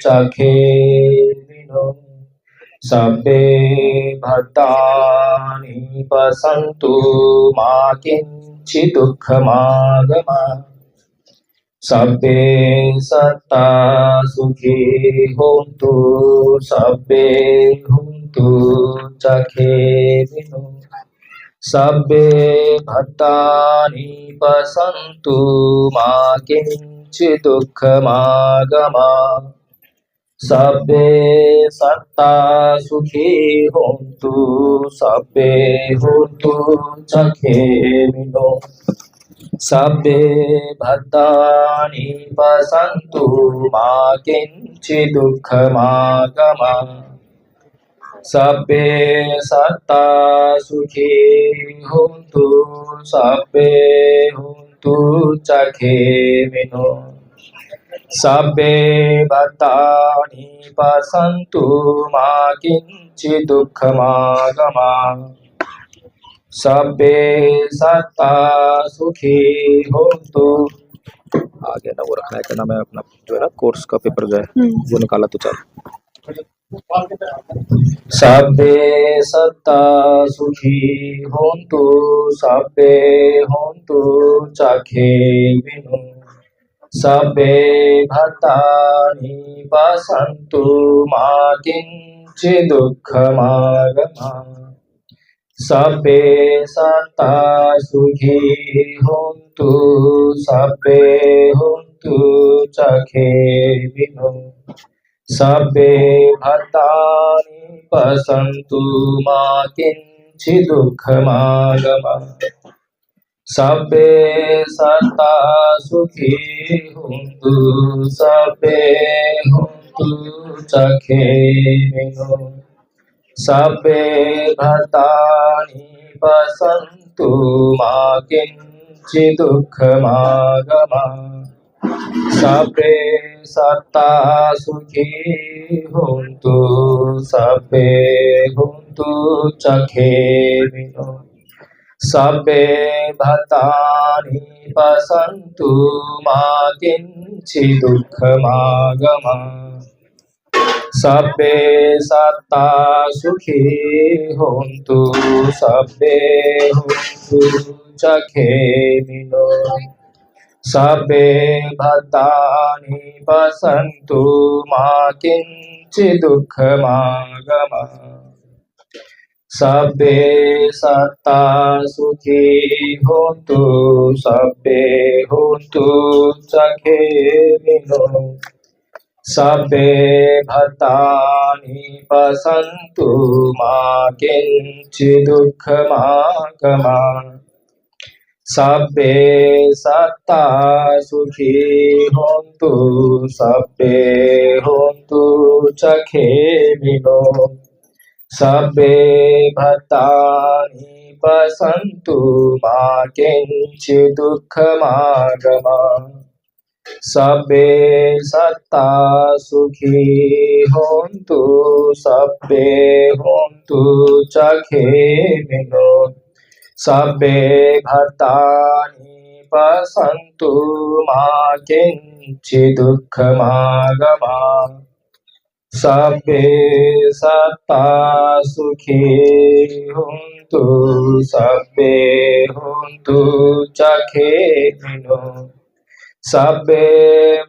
चाखेरिनो सबे भद्राणि पश्यन्तु मा किञ्चित् दुःखमागमा सबे सत्ता सुखी होन्तु सबे होन्तु चाखेरिनो सबे भद्राणि पश्यन्तु मा किञ्चित् दुःखमागमा सबे सत्ता सुखी होन्तु सबे होन्तु चाखेरिनो सबे भद्राणि पश्यन्तु मा किञ्चित् दुःखमागमा सबे सत्ता सुखी होन्तु सबे होन्तु चाखेरिनो सबे भद्राणि पश्यन्तु मा किञ्चित् दुःखमागमा सबे सत्ता सुखी होन्तु। आगे ना वो रखना है, क्या नाम है अपना जो है ना कोर्स का पेपर जो है वो निकाला तो चल। सबे सत्ता सुखी होन्तु सबे होन्तु चाखेरिनो सबे भद्राणि पश्यन्तु मा किञ्चित् दुःखमागमा सबे सत्ता सुखी होन्तु सबे होन्तु चाखेरिनो सबे भद्राणि पश्यन्तु मा किञ्चित् दुःखमागमा सबे सत्ता सुखी होन्तु सबे होन्तु चाखेरिनो सबे भद्राणि पश्यन्तु मा किञ्चित् दुःखमागमा सबे सत्ता सुखी होन्तु सबे होन्तु चाखेरिनो सबे भद्राणि पश्यन्तु मा किञ्चित् दुःखमागमा सबे सत्ता सुखी होन्तु सबे होन्तु चाखेरिनो सबे भद्राणि पश्यन्तु मा किञ्चित् दुःखमागमा सबे सत्ता सुखी होन्तु सबे होन्तु चाखेरिनो सबे भद्राणि पश्यन्तु मा किञ्चित् दुःखमागमा सबे सत्ता सुखी होन्तु सबे होन्तु चाखेरिनो सबे भद्राणि पसन्तु मा किञ्चिदुःखमागमः सब्बे सत्ता सुखी होन्तु सब्बे होन्तु चखेमिनो सब्बे भद्राणि पश्यन्तु मा किञ्चिदुःखमागमः सब्बे सत्ता सुखी होन्तु सब्बे होन्तु चखेमिनो सब्बे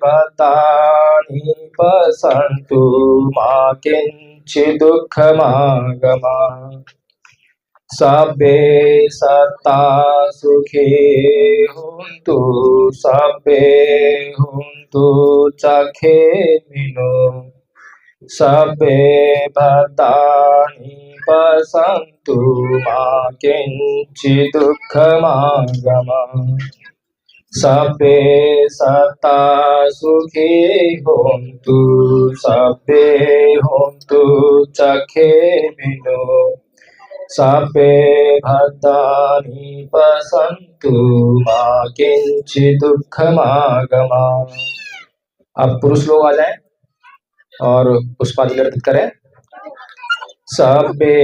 भद्राणि पश्यन्तु मा किञ्चिदुःखमागमः सब्बे सत्ता सुखी होन्तु सब्बे होन्तु चखेमिनो सब्बे भद्राणि पश्यन्तु मा किञ्चिदुःखमागमः सब्बे सत्ता सुखी होन्तु सब्बे होन्तु चखेमिनो सब्बे भद्राणि पश्यन्तु मा किञ्चिदुःखमागमः। अब पुरुष लोग आ जाएं और पुष्पांजलि अर्पित करें। सब्बे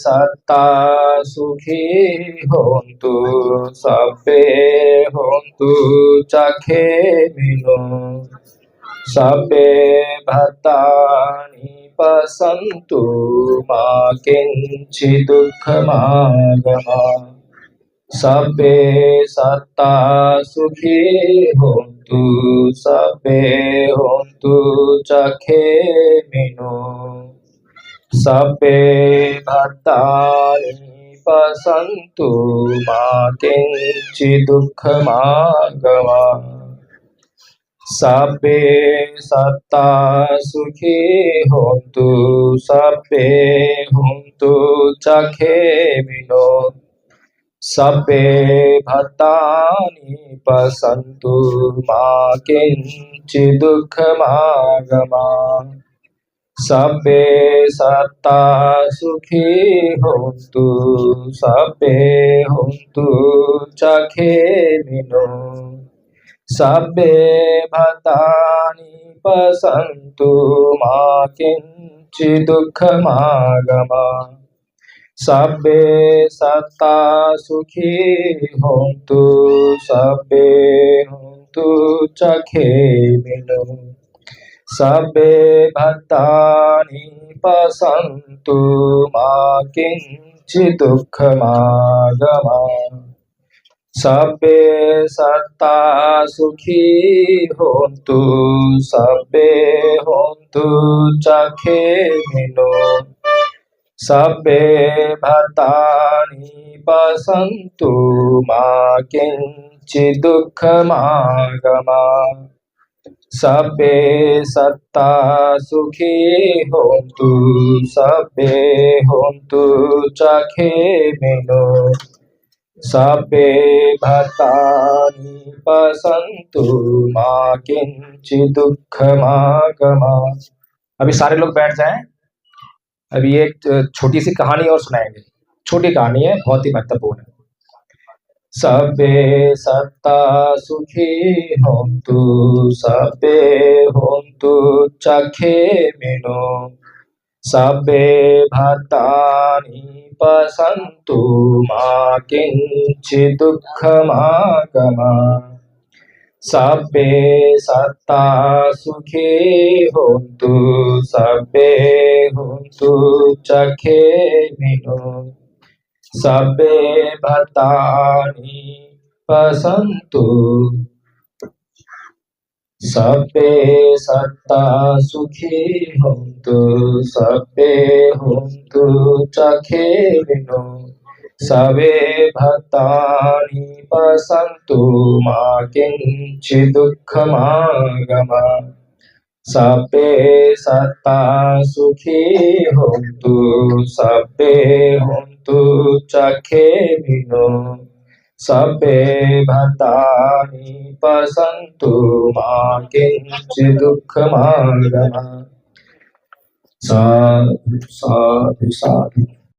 सत्ता सुखी होन्तु सब्बे होन्तु चखेमिनो सब्बे भद्राणि पश्यन्तु मा किञ्चिदुःखमागमः सब्बे सत्ता सुखी होन्तु सब्बे होन्तु चखेमिनो सब्बे भद्राणि पश्यन्तु मा किञ्चिदुःखमागमः सब्बे सत्ता सुखी होन्तु सब्बे होन्तु चखेमिनो सब्बे भद्राणि पश्यन्तु मा किञ्चिदुःखमागमः सब्बे सत्ता सुखी होन्तु सब्बे होन्तु चखेमिनो सब्बे भद्राणि पश्यन्तु मा किञ्चिदुःखमागमः सब्बे सत्ता सुखी होन्तु सब्बे होन्तु चखेमिनो सब्बे भद्राणि पश्यन्तु मा किञ्चिदुःखमागमः सब्बे सत्ता सुखी होन्तु सब्बे होन्तु चखेमिनो सब्बे भद्राणि पश्यन्तु मा किञ्चिदुःखमागमः सब्बे सत्ता सुखी होन्तु सब्बे होन्तु चखेमिनो सब्बे भद्राणि पश्यन्तु मा किञ्चिदुःखमागमः। अभी सारे लोग बैठ जाएं। अभी एक छोटी सी कहानी और सुनाएंगे। छोटी कहानी है, बहुत ही महत्वपूर्ण है। सब्बे सत्ता सुखी होन्तु सब्बे होन्तु चखेमिनो सब्बे भद्राणि पश्यन्तु मा किञ्चिदुःखमागमः सब्बे सत्ता सुखी होन्तु सब्बे होन्तु चखेमिनो सब्बे भद्राणि पश्यन्तु सब्बे सत्ता सुखी होन्तु सब्बे होन्तु चखेमिनो सब्बे भद्राणि पश्यन्तु मा किञ्चिदुःखमागमः सब्बे सत्ता सुखी होन्तु सब्बे होन्तु चखेमिनो सब्बे भद्राणि पश्यन्तु मा किञ्चिदुःखमागमः। साधु साधु साधु।